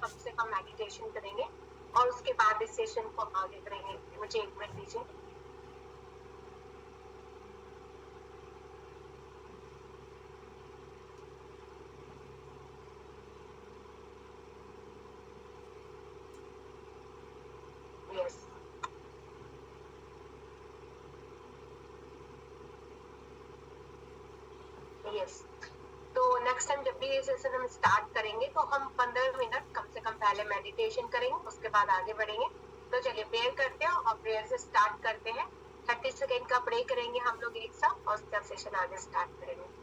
कम से कम मेडिटेशन करेंगे और उसके बाद इस सेशन को आगे करेंगे। मुझे 1 मिनट दीजिए। Yes yes. तो नेक्स्ट टाइम जब भी ये सेशन हम स्टार्ट करेंगे तो हम 15 मिनट कम से कम पहले मेडिटेशन करेंगे, उसके बाद आगे बढ़ेंगे। तो चलिए प्रेयर करते हैं और प्रेयर से स्टार्ट करते हैं। 30 सेकेंड का ब्रेक करेंगे हम लोग एक साथ और उसका सेशन आगे स्टार्ट करेंगे।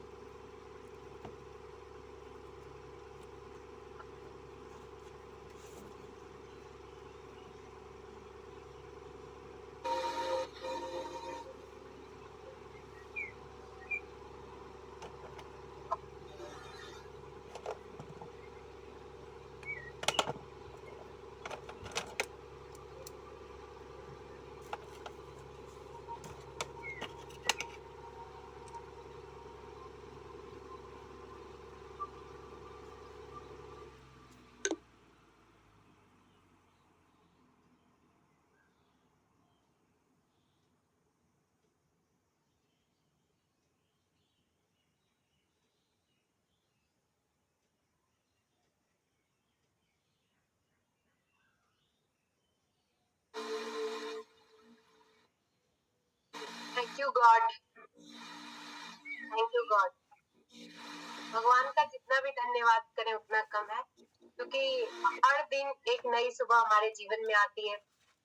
Thank you God, thank you God. भगवान का जितना भी धन्यवाद करें उतना कम है, क्योंकि हर दिन एक नई सुबह हमारे जीवन में आती है।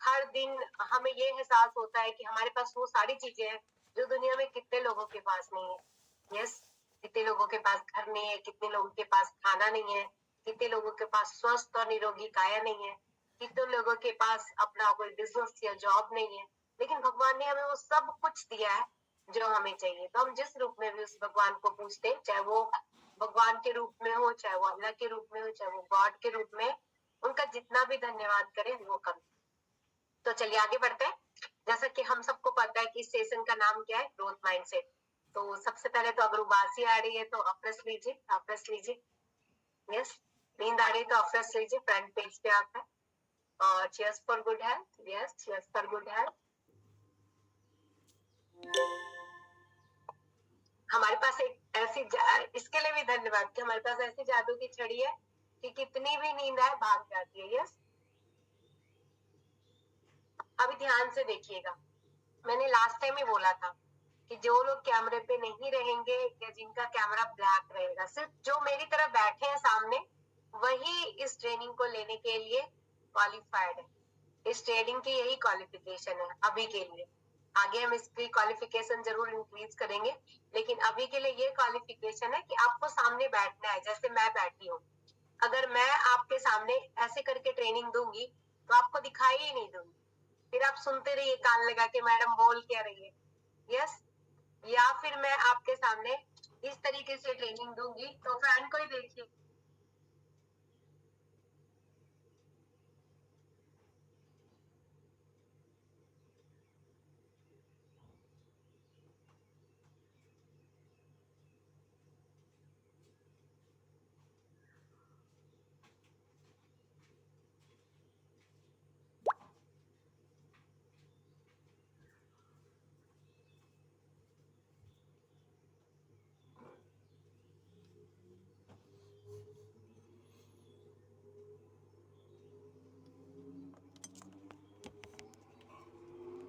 हर दिन हमें ये एहसास होता है कि हमारे पास वो सारी चीजें हैं जो दुनिया में कितने लोगों के पास नहीं है। यस, कितने लोगों के पास घर नहीं है, कितने लोगों के पास खाना नहीं है, कितने लोगों के पास स्वस्थ और निरोगी काया नहीं है, कितने लोगों के पास अपना कोई बिजनेस या जॉब नहीं है। लेकिन भगवान ने हमें वो सब कुछ दिया है जो हमें चाहिए। तो हम जिस रूप में भी उस भगवान को पूछते हैं, चाहे वो भगवान के रूप में हो, चाहे वो अल्लाह के रूप में हो, चाहे वो गॉड के रूप में, उनका जितना भी धन्यवाद करें वो कम। तो चलिए आगे बढ़ते हैं। जैसा कि हम सबको पता है कि इस सेशन का नाम क्या है, ग्रोथ माइंडसेट। तो सबसे पहले तो अगर उबासी आ रही है तो अफ्रेश लीजिए, अफ्रेश लीजिए। यस, नींद आ रही है तो अफ्रेश लीजिए, फ्रंट पेज पे आता है। और cheers for good health. Yes, cheers for good health. हमारे पास एक ऐसी इसके लिए भी धन्यवाद कि हमारे पास ऐसी जादू की छड़ी है कि कितनी भी नींद आए भाग जाती है। यस, अभी ध्यान से देखिएगा। मैंने लास्ट टाइम ही बोला था कि जो लोग कैमरे पे नहीं रहेंगे या जिनका कैमरा ब्लैक रहेगा, सिर्फ जो मेरी तरह बैठे हैं सामने, वही इस ट्रेनिंग को लेने के लिए क्वालिफाइड है। इस ट्रेनिंग की यही क्वालिफिकेशन है अभी के लिए। आगे हम इसकी क्वालिफिकेशन जरूर इंक्रीज करेंगे, लेकिन अभी के लिए ये क्वालिफिकेशन है कि आपको सामने बैठना है। जैसे मैं बैठी हूँ, अगर मैं आपके सामने ऐसे करके ट्रेनिंग दूंगी तो आपको दिखाई ही नहीं दूंगी, फिर आप सुनते रहिए कान लगा के मैडम बोल क्या रही है। यस, या फिर मैं आपके सामने इस तरीके से ट्रेनिंग दूंगी तो फैन को ही देखिए।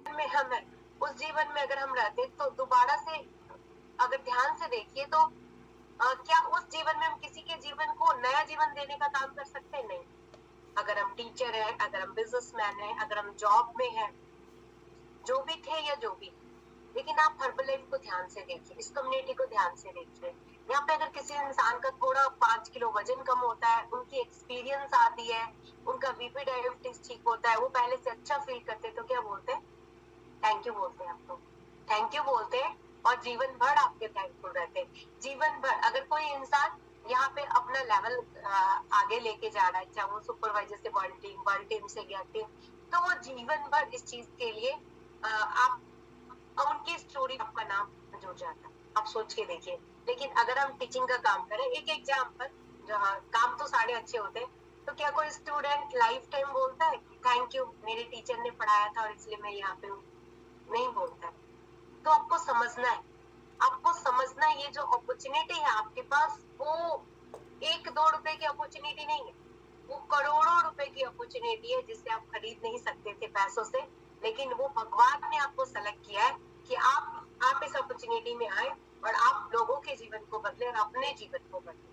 में हम उस जीवन में अगर हम रहते तो दोबारा से अगर ध्यान से देखिए तो क्या उस जीवन में हम किसी के जीवन को नया जीवन देने का काम कर सकते हैं? नहीं। अगर हम टीचर है, अगर हम बिजनेसमैन है, अगर हम जॉब में है, जो भी थे या जो भी, लेकिन आप हर्बलाइफ को ध्यान से देखिए, इस कम्युनिटी को ध्यान से देखिए। यहाँ पे अगर किसी इंसान का थोड़ा 5 किलो वजन कम होता है, उनकी एक्सपीरियंस आती है, उनका बीपी डायबिटीज ठीक होता है, वो पहले से अच्छा फील करते हैं, तो क्या बोलते हैं? थैंक यू बोलते हैं। आपको थैंक यू बोलते हैं और जीवन भर आपके थैंकफुल रहते हैं। जीवन भर अगर कोई इंसान यहाँ पे अपना लेवल आगे लेके जा रहा है, चाहे वो सुपरवाइजर से वर्ल्ड टीम से गया टीम, तो वो जीवन भर इस चीज के लिए आप उनकी स्टोरी आपका नाम जुड़ जाता है। आप सोच के देखिए। लेकिन अगर हम टीचिंग का काम करें, एक एग्जाम्पल, जहाँ काम तो सारे अच्छे होते हैं, तो क्या कोई स्टूडेंट लाइफ टाइम बोलता है कि थैंक यू, मेरे टीचर ने पढ़ाया था और इसलिए मैं यहाँ पे हूँ? नहीं बोलता है। तो आपको समझना है, आपको समझना है, ये जो अपॉर्चुनिटी है आपके पास, वो 1-2 रुपए की अपॉर्चुनिटी नहीं है, वो करोड़ों रुपए की अपॉर्चुनिटी है, जिसे आप खरीद नहीं सकते थे पैसों से। लेकिन वो भगवान ने आपको सेलेक्ट किया है कि आप इस अपॉर्चुनिटी में आए और आप लोगों के जीवन को बदले और अपने जीवन को बदले।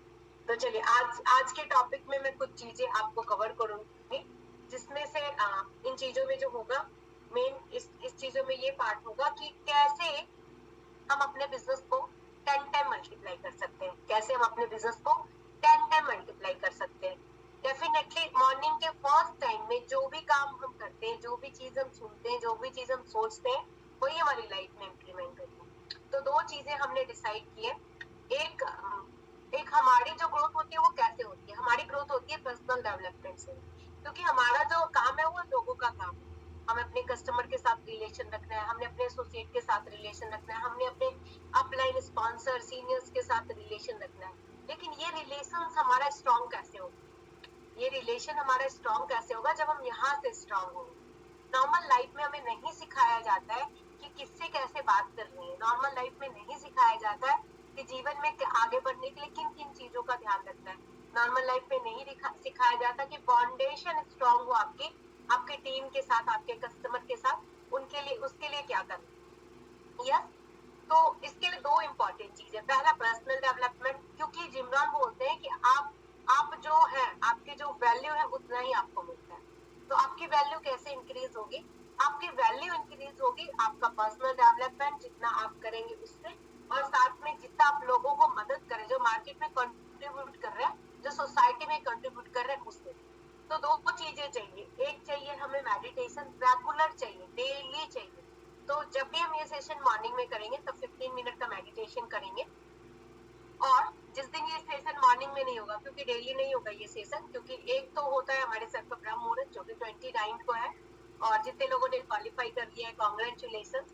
तो चलिए, आज के टॉपिक में मैं कुछ चीजें आपको कवर करूंगी, जिसमें से इन चीजों में जो होगा, मेन इस चीजों में ये पार्ट होगा कि कैसे हम अपने बिजनेस को 10 टाइम मल्टीप्लाई कर सकते हैं, कैसे हम अपने बिजनेस को 10 टाइम मल्टीप्लाई कर सकते हैं। डेफिनेटली मॉर्निंग के फर्स्ट टाइम में जो भी काम हम करते हैं, जो भी चीज हम सुनते हैं, जो भी चीज हम सोचते हैं, वही हमारी लाइफ में इम्प्लीमेंट होती है। तो 2 चीजें हमने डिसाइड की है। एक एक हमारी जो ग्रोथ होती है वो कैसे होती है, हमारी ग्रोथ होती है पर्सनल डेवलपमेंट से, क्योंकि हमारा जो काम है वो लोगों का काम है। हमें अपने कस्टमर के साथ रिलेशन रखना है, हमने अपने एसोसिएट के साथ रिलेशन रखना है, हमने अपने अपलाइन स्पॉन्सर सीनियर्स के साथ रिलेशन रखना है। लेकिन ये रिलेशन हमारा स्ट्रॉन्ग कैसे होगा, ये रिलेशन हमारा स्ट्रॉन्ग कैसे होगा जब हम यहाँ से स्ट्रॉन्ग होंगे। नॉर्मल लाइफ में हमें नहीं सिखाया जाता है कि किससे कैसे बात करनी है, नॉर्मल लाइफ में नहीं सिखाया जाता है कि जीवन में आगे बढ़ने के लिए किन किन चीजों का ध्यान रखना है। नॉर्मल लाइफ में नहीं सिखाया जाता कि फाउंडेशन स्ट्रॉन्ग हो आपकी, आपके टीम के साथ, आपके कस्टमर के साथ, उनके लिए, उसके लिए क्या करना। यस, तो इसके लिए 2 इम्पोर्टेंट चीज है। पहला पर्सनल डेवलपमेंट, क्योंकि जिमरॉन बोलते हैं कि आप जो है, आपकी जो वैल्यू है उतना ही आपको मिलता है। तो आपकी वैल्यू कैसे इंक्रीज होगी, आपकी वैल्यू इंक्रीज होगी आपका पर्सनल डेवलपमेंट जितना आप करेंगे उससे, और साथ में जितना आप लोगों को मदद करें, जो मार्केट में कंट्रीब्यूट कर रहे हैं, जो सोसाइटी में कंट्रीब्यूट कर रहे हैं, उससे। तो 2 चीजें चाहिए, एक चाहिए हमें मेडिटेशन, रेगुलर चाहिए, डेली चाहिए। तो जब भी हम ये सेशन मॉर्निंग में करेंगे तो 15 मिनट का मेडिटेशन करेंगे। और जिस दिन ये सेशन मॉर्निंग में नहीं होगा, क्योंकि डेली नहीं होगा ये सेशन, क्योंकि एक तो होता है हमारे सर पर ब्रह्म मुहूर्त जो कि 29 को है, और जितने लोगों ने क्वालिफाई कर लिया है कॉन्ग्रेचुलेशन।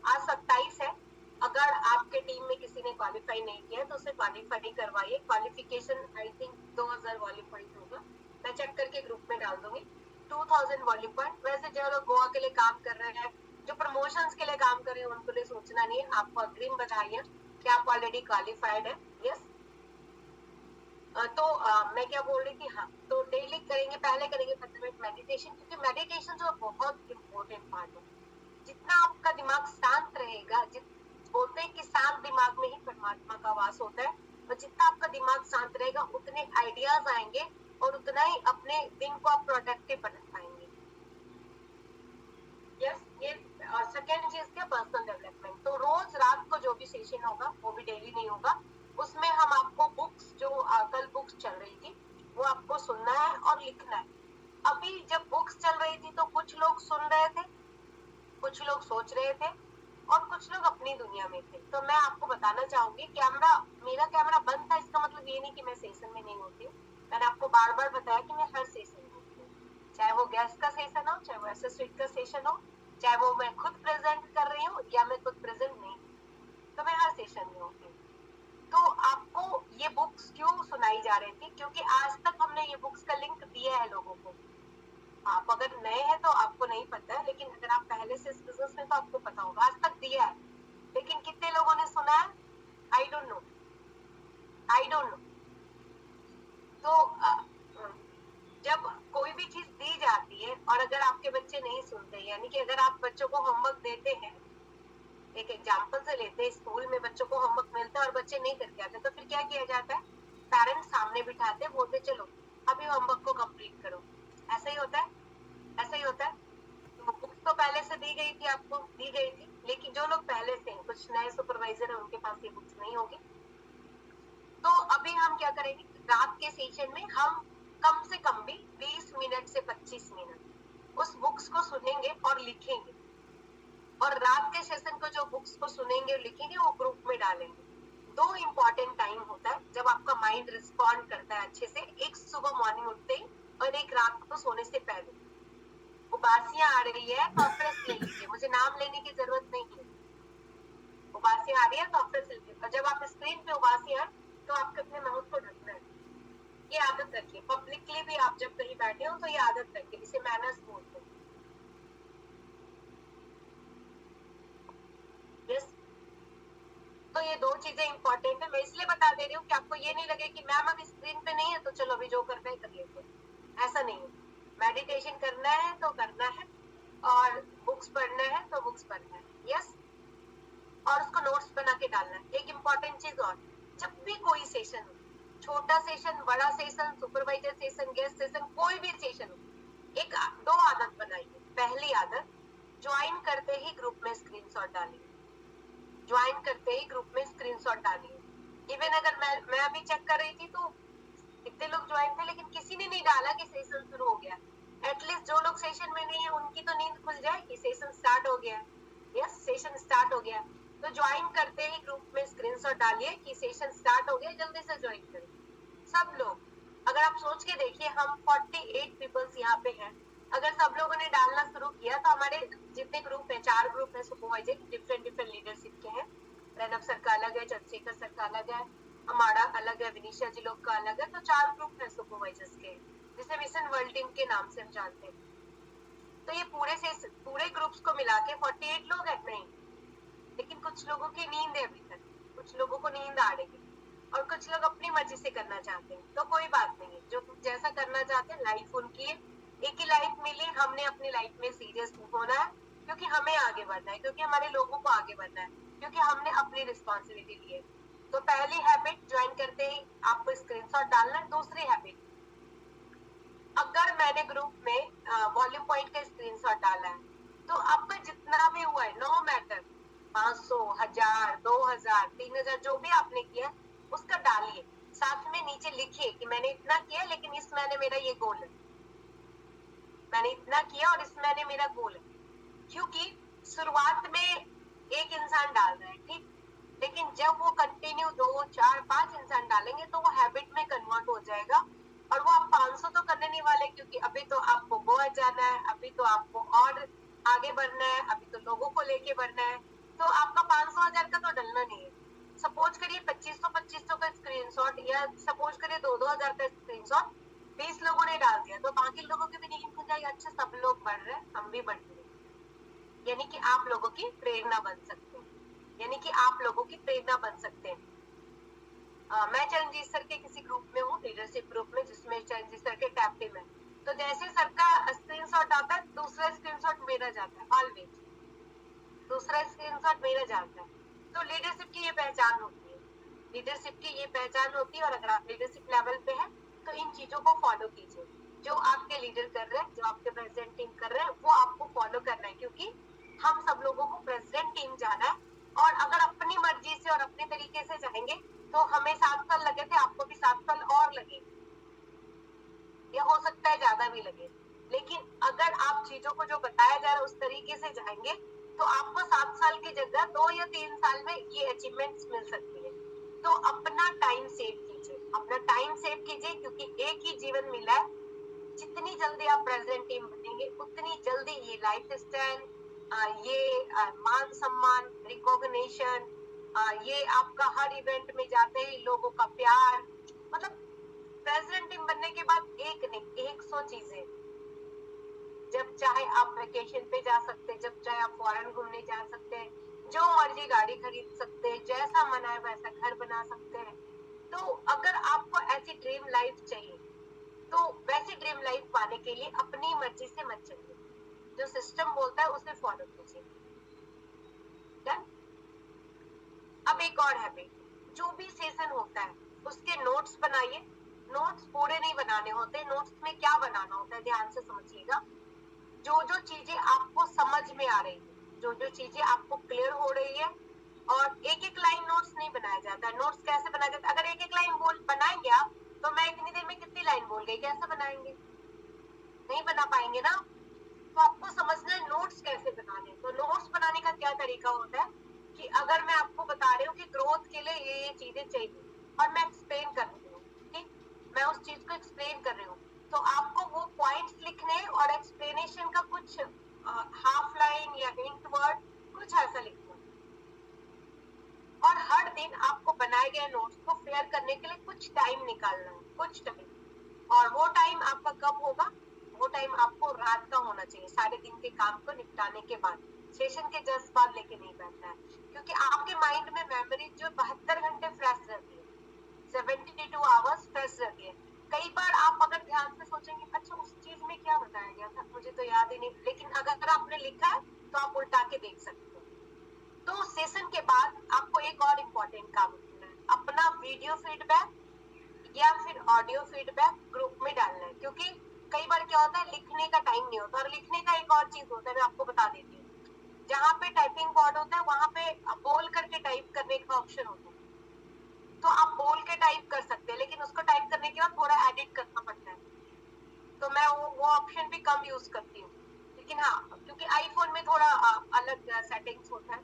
आज 27 है, अगर आपके टीम में किसी ने क्वालिफाई नहीं किया तो उसे क्वालिफाई करवाइए। Qualification I think 2000 volume point होगा, मैं चेक करके ग्रुप में डाल दूंगी। 2000 वॉल्यूम पॉइंट। वैसे जो लोग गोवा के लिए काम कर रहे हैं, जो प्रमोशंस के लिए काम कर रहे हैं, उनको लिए सोचना नहीं है, आपको अग्रिम बधाइयां कि आप ऑलरेडी क्वालिफाइड है। यस, तो मैं क्या बोल रही थी, हाँ, तो डेली करेंगे, पहले करेंगे 15 मिनट मेडिटेशन, क्योंकि मेडिटेशन जो बहुत इम्पोर्टेंट पार्ट है। जितना आपका दिमाग शांत रहेगा, बोलते हैं कि शांत दिमाग में ही परमात्मा का वास होता है, और जितना आपका दिमाग शांत रहेगा उतने आइडियाज आएंगे और उतना ही अपने दिन को आप प्रोडक्टिव बना पाएंगे। यस, ये सेकेंड चीज क्या, पर्सनल डेवलपमेंट। तो रोज रात को जो भी सेशन होगा, वो भी डेली नहीं होगा, उसमें हम आपको बुक्स, जो कल बुक्स चल रही थी, वो आपको सुनना है और लिखना है। अभी जब बुक्स चल रही थी तो कुछ लोग सुन रहे थे, कुछ लोग सोच रहे थे, और कुछ लोग अपनी दुनिया में थे। तो मैं आपको बताना चाहूंगी, मेरा कैमरा बंद था, इसका मतलब ये नहीं कि मैं सेशन में नहीं होती हूँ। मैंने आपको बार बार बताया कि मैं हर सेशन में होती हूँ, चाहे वो गेस्ट का सेशन हो, चाहे वो एसोसिएट का सेशन हो, चाहे वो मैं खुद प्रेजेंट कर रही हूँ या मैं खुद प्रेजेंट नहीं, तो मैं हर सेशन में होती हूँ। तो आपको ये बुक्स क्यों सुनाई जा रही थी, क्योंकि आज तक हमने ये बुक्स का लिंक दिया है लोगों को। आप अगर नए हैं तो आपको नहीं पता है, लेकिन अगर आप पहले से इस बिजनेस में तो आपको पता होगा, आज तक दिया है। लेकिन कितने लोगों ने सुना है, I don't know, I don't know. तो जब कोई भी चीज दी जाती है और अगर आपके बच्चे नहीं सुनते, यानी कि अगर आप बच्चों को होमवर्क देते हैं, एक एग्जाम्पल से लेते हैं, स्कूल में बच्चों को होमवर्क मिलता है और बच्चे नहीं करके आते, तो फिर क्या किया जाता है, पेरेंट्स सामने बिठाते, बोलते चलो अभी होमवर्क को कंप्लीट करो। ऐसा ही होता है, ऐसा ही होता है। तो बुक्स तो पहले से दी गई थी, आपको दी गई थी, लेकिन जो लोग पहले से हैं, कुछ नए सुपरवाइजर है, उनके पास ये बुक्स नहीं होगी। तो अभी हम क्या करेंगे, रात के सेशन में हम कम से कम भी 20 मिनट से 25 मिनट उस बुक्स को सुनेंगे और लिखेंगे, और रात के सेशन को जो बुक्स को सुनेंगे और लिखेंगे वो ग्रुप में डालेंगे। 2 इम्पोर्टेंट टाइम होता है जब आपका माइंड रिस्पॉन्ड करता है अच्छे से, एक सुबह मॉर्निंग उठते ही और एक रात को सोने से पहले। उबासियां आ रही है तो ऑफरेस ले लीजिए, मुझे नाम लेने की जरूरत नहीं है। उबासियां आ रही है तो ऑफरेस ले लीजिए, और जब आप स्क्रीन पे उबासी आए तो आपको अपने माउथ को ढकना है। ये आदत रखिए, पब्लिकली भी आप जब कहीं बैठे हो तो ये आदत रखिए, इसे मैनर्स बोलते हैं। यस, तो ये दो चीजें इंपॉर्टेंट है। मैं इसलिए बता दे रही हूँ कि आपको ये नहीं लगे कि मैम अभी स्क्रीन पे नहीं है तो चलो अभी जो करना है कर लेते हैं, ऐसा नहीं है। मेडिटेशन करना है तो करना है, और बुक्स पढ़ना है तो बुक्स पढ़ना है। यस, और उसको नोट्स बना के डालना है। एक इम्पॉर्टेंट चीज और, जब भी कोई सेशन हो, छोटा सेशन, बड़ा session, supervisor session, guest session, कोई भी सेशन हो, एक दो आदत बनाइए। पहली आदत, ज्वाइन करते ही ग्रुप में स्क्रीनशॉट डालिए। ज्वाइन करते ही ग्रुप में स्क्रीनशॉट डालिए। इवन अगर मैं अभी चेक कर रही थी तो कितने लोग ज्वाइन थे, लेकिन किसी ने नहीं डाला कि सेशन शुरू हो गया। एटलीस्ट जो लोग सेशन में नहीं है उनकी तो नींद खुल जाए कि सेशन स्टार्ट हो गया। यस, सेशन स्टार्ट हो गया। तो ज्वाइन करते ही ग्रुप में स्क्रीनशॉट डालिए कि सेशन स्टार्ट हो गया, जल्दी से ज्वाइन करें सब लोग। अगर आप सोच के देखिए, हम 48 पीपल्स यहाँ पे हैं, अगर सब लोगों ने डालना शुरू किया तो हमारे जितने ग्रुप है, 4 ग्रुप है सुपरवाइजर, डिफरेंट लीडरशिप के हैं। प्रणव सर का अलग है, चंद्रशेखर सर का अलग है, हमारा अलग है, विनीशा जी लोग का अलग है। तो 4 ग्रुप है सुपरवाइजर्स के, जिसे मिशन वर्ल्ड टीम के नाम से हम जानते हैं। तो ये पूरे ग्रुप्स को मिला के 48 लोग है नहीं, लेकिन कुछ लोगों की नींद है अभी तक, कुछ लोगों को नींद आ रही है, और कुछ लोग अपनी मर्जी से करना चाहते हैं। तो कोई बात नहीं है, जो जैसा करना चाहते हैं, लाइफ उनकी है, एक ही लाइफ मिली, हमने अपनी लाइफ में सीरियस होना है, क्योंकि हमें आगे बढ़ना है, क्योंकि हमारे लोगों को आगे बढ़ना है, क्योंकि हमने अपनी रिस्पॉन्सिबिलिटी ली है। तो पहली हैबिट, ज्वाइन करते ही आपको स्क्रीनशॉट डालना है। दूसरी हैबिट, अगर मैंने ग्रुप में वॉल्यूम पॉइंट का स्क्रीनशॉट डाला है, तो आपका जितना भी हुआ है, नो मैटर, 500, 1000, 2000, 3000, जो भी आपने किया उसका डालिए। साथ में नीचे लिखिए कि मैंने इतना किया, लेकिन इस महीने मेरा ये गोल है, मैंने इतना किया और इस महीने मेरा गोल है। क्योंकि शुरुआत में एक इंसान डाल रहा है, ठीक, लेकिन जब वो कंटिन्यू 2, 4, 5 इंसान डालेंगे तो वो हैबिट में कन्वर्ट हो जाएगा, और वो आप 500 तो करने नहीं वाले, क्योंकि अभी तो आपको गोवा जाना है, अभी तो आपको और आगे बढ़ना है, अभी तो लोगों को लेके बढ़ना है। तो आपका 500 हजार का तो डलना नहीं है। सपोज करिए 2500 का स्क्रीनशॉट, या सपोज करिए 2-2 हजार का स्क्रीनशॉट 20 लोगों ने डाल दिया, तो बाकी लोगों की भी नींद खुल जाएगी, अच्छा सब लोग बढ़ रहे हैं, हम भी बढ़ रहे हैं। यानी कि आप लोगों की प्रेरणा बन सकते हैं, यानी कि आप लोगों की प्रेरणा बन सकते हैं। मैं चरणजीत सर के किसी ग्रुप में हूँ, लीडरशिप ग्रुप में, जिसमें चरणजीत सर के टैब टीम है। तो जैसे सर का स्क्रीनशॉट आता है, दूसरा स्क्रीनशॉट मेरा जाता है, ऑलवेज दूसरा स्क्रीनशॉट मेरा जाता है। तो लीडरशिप की ये पहचान होती है, लीडरशिप की ये पहचान होती है। और अगर आप लीडरशिप लेवल पे हैं तो इन चीजों को फॉलो कीजिए। जो आपके लीडर कर रहे हैं, जो आपके प्रेसिडेंट टीम कर रहे हैं, वो आपको फॉलो करना है, क्योंकि हम सब लोगों को प्रेसिडेंट टीम जाना है। और अगर अपनी मर्जी से और अपने तरीके से जाएंगे तो हमें 7 साल लगे थे, आपको भी 7 साल और लगे, या हो सकता है ज्यादा भी लगे। लेकिन अगर आप चीजों को जो बताया जा रहा है उस तरीके से जाएंगे तो आपको 7 साल की जगह 2 या 3 साल में ये अचीवमेंट्स मिल सकती है। तो अपना टाइम सेव कीजिए, अपना टाइम सेव कीजिए, क्योंकि एक ही जीवन मिला है। जितनी जल्दी आप प्रेसिडेंट टीम बनेंगे, उतनी जल्दी ये लाइफ स्टाइल, ये मान सम्मान, रिकॉग्निशन, ये आपका हर इवेंट में जाते ही लोगों का प्यार, मतलब प्रेसिडेंट टीम बनने के बाद एक नहीं 100 चीजें। जब चाहे आप वेकेशन पे जा सकते हैं, जब चाहे आप फॉरेन घूमने जा सकते हैं, जो मर्जी गाड़ी खरीद सकते हैं, जैसा मन आए वैसा घर बना सकते हैं। तो अगर आपको ऐसी ड्रीम लाइफ चाहिए, तो वैसी ड्रीम लाइफ पाने के लिए अपनी मर्जी से मत चलिए, जो सिस्टम बोलता है उसे फॉलो कीजिए। डन। अब एक और हैबिट, जो भी सेशन होता है उसके नोट्स बनाइए। नोट्स पूरे नहीं बनाने होते, नोट्स में क्या बनाना होता है ध्यान से समझिएगा। जो जो चीजें आपको समझ में आ रही है, जो जो चीजें आपको क्लियर हो रही है, और एक एक लाइन नोट्स नहीं बनाया जाता है। नोट्स कैसे बनाया जाता है, अगर एक एक लाइन बोल बनाएंगे आप, तो मैं इतनी देर में कितनी लाइन बोल गई, कैसे बनाएंगे, नहीं बना पाएंगे ना। तो आपको समझना है नोट्स कैसे बनाने। तो नोट्स बनाने का क्या तरीका होता है कि अगर मैं आपको बता रही हूँ कि ग्रोथ के लिए ये चीजें चाहिए, और मैं एक्सप्लेन कर रही हूँ, ठीक, मैं उस चीज को एक्सप्लेन कर रही हूँ, तो आपको वो पॉइंट्स लिखने और एक्सप्लेनेशन का कुछ हाफ लाइन या हिंट वर्ड कुछ ऐसा लिखना। और हर दिन आपको बनाए गए नोट्स को फेयर करने के लिए कुछ टाइम निकालना है, कुछ टाइम। कब होगा? वो टाइम आपको रात का होना चाहिए, सारे दिन के काम को निपटाने के बाद, सेशन के जस्ट बाद लेके नहीं बैठना है, क्योंकि आपके माइंड में मेमोरी जो 72 घंटे फ्रेश रहती है, 72 आवर्स फ्रेश रहती है। कई बार आप अगर ध्यान से सोचेंगे, अच्छा उस चीज में क्या बताया गया था, मुझे तो याद ही नहीं, लेकिन अगर आपने लिखा है तो आप उल्टा के देख सकते हो। तो सेशन के बाद आपको एक और इम्पोर्टेंट काम करना है, अपना वीडियो फीडबैक या फिर ऑडियो फीडबैक ग्रुप में डालना है, क्योंकि कई बार क्या होता है, लिखने का टाइम नहीं होता, और लिखने का एक और चीज होता है, मैं आपको बता देती हूँ। जहाँ पे टाइपिंग बोर्ड होता है वहां पे बोल करके टाइप करने का ऑप्शन होता है, तो आप बोल के टाइप कर सकते हैं, लेकिन उसको टाइप करने के बाद थोड़ा एडिट करना पड़ता है, तो मैं वो ऑप्शन भी कम यूज करती हूँ। लेकिन हाँ, क्योंकि आईफोन में थोड़ा अलग सेटिंग्स होता है,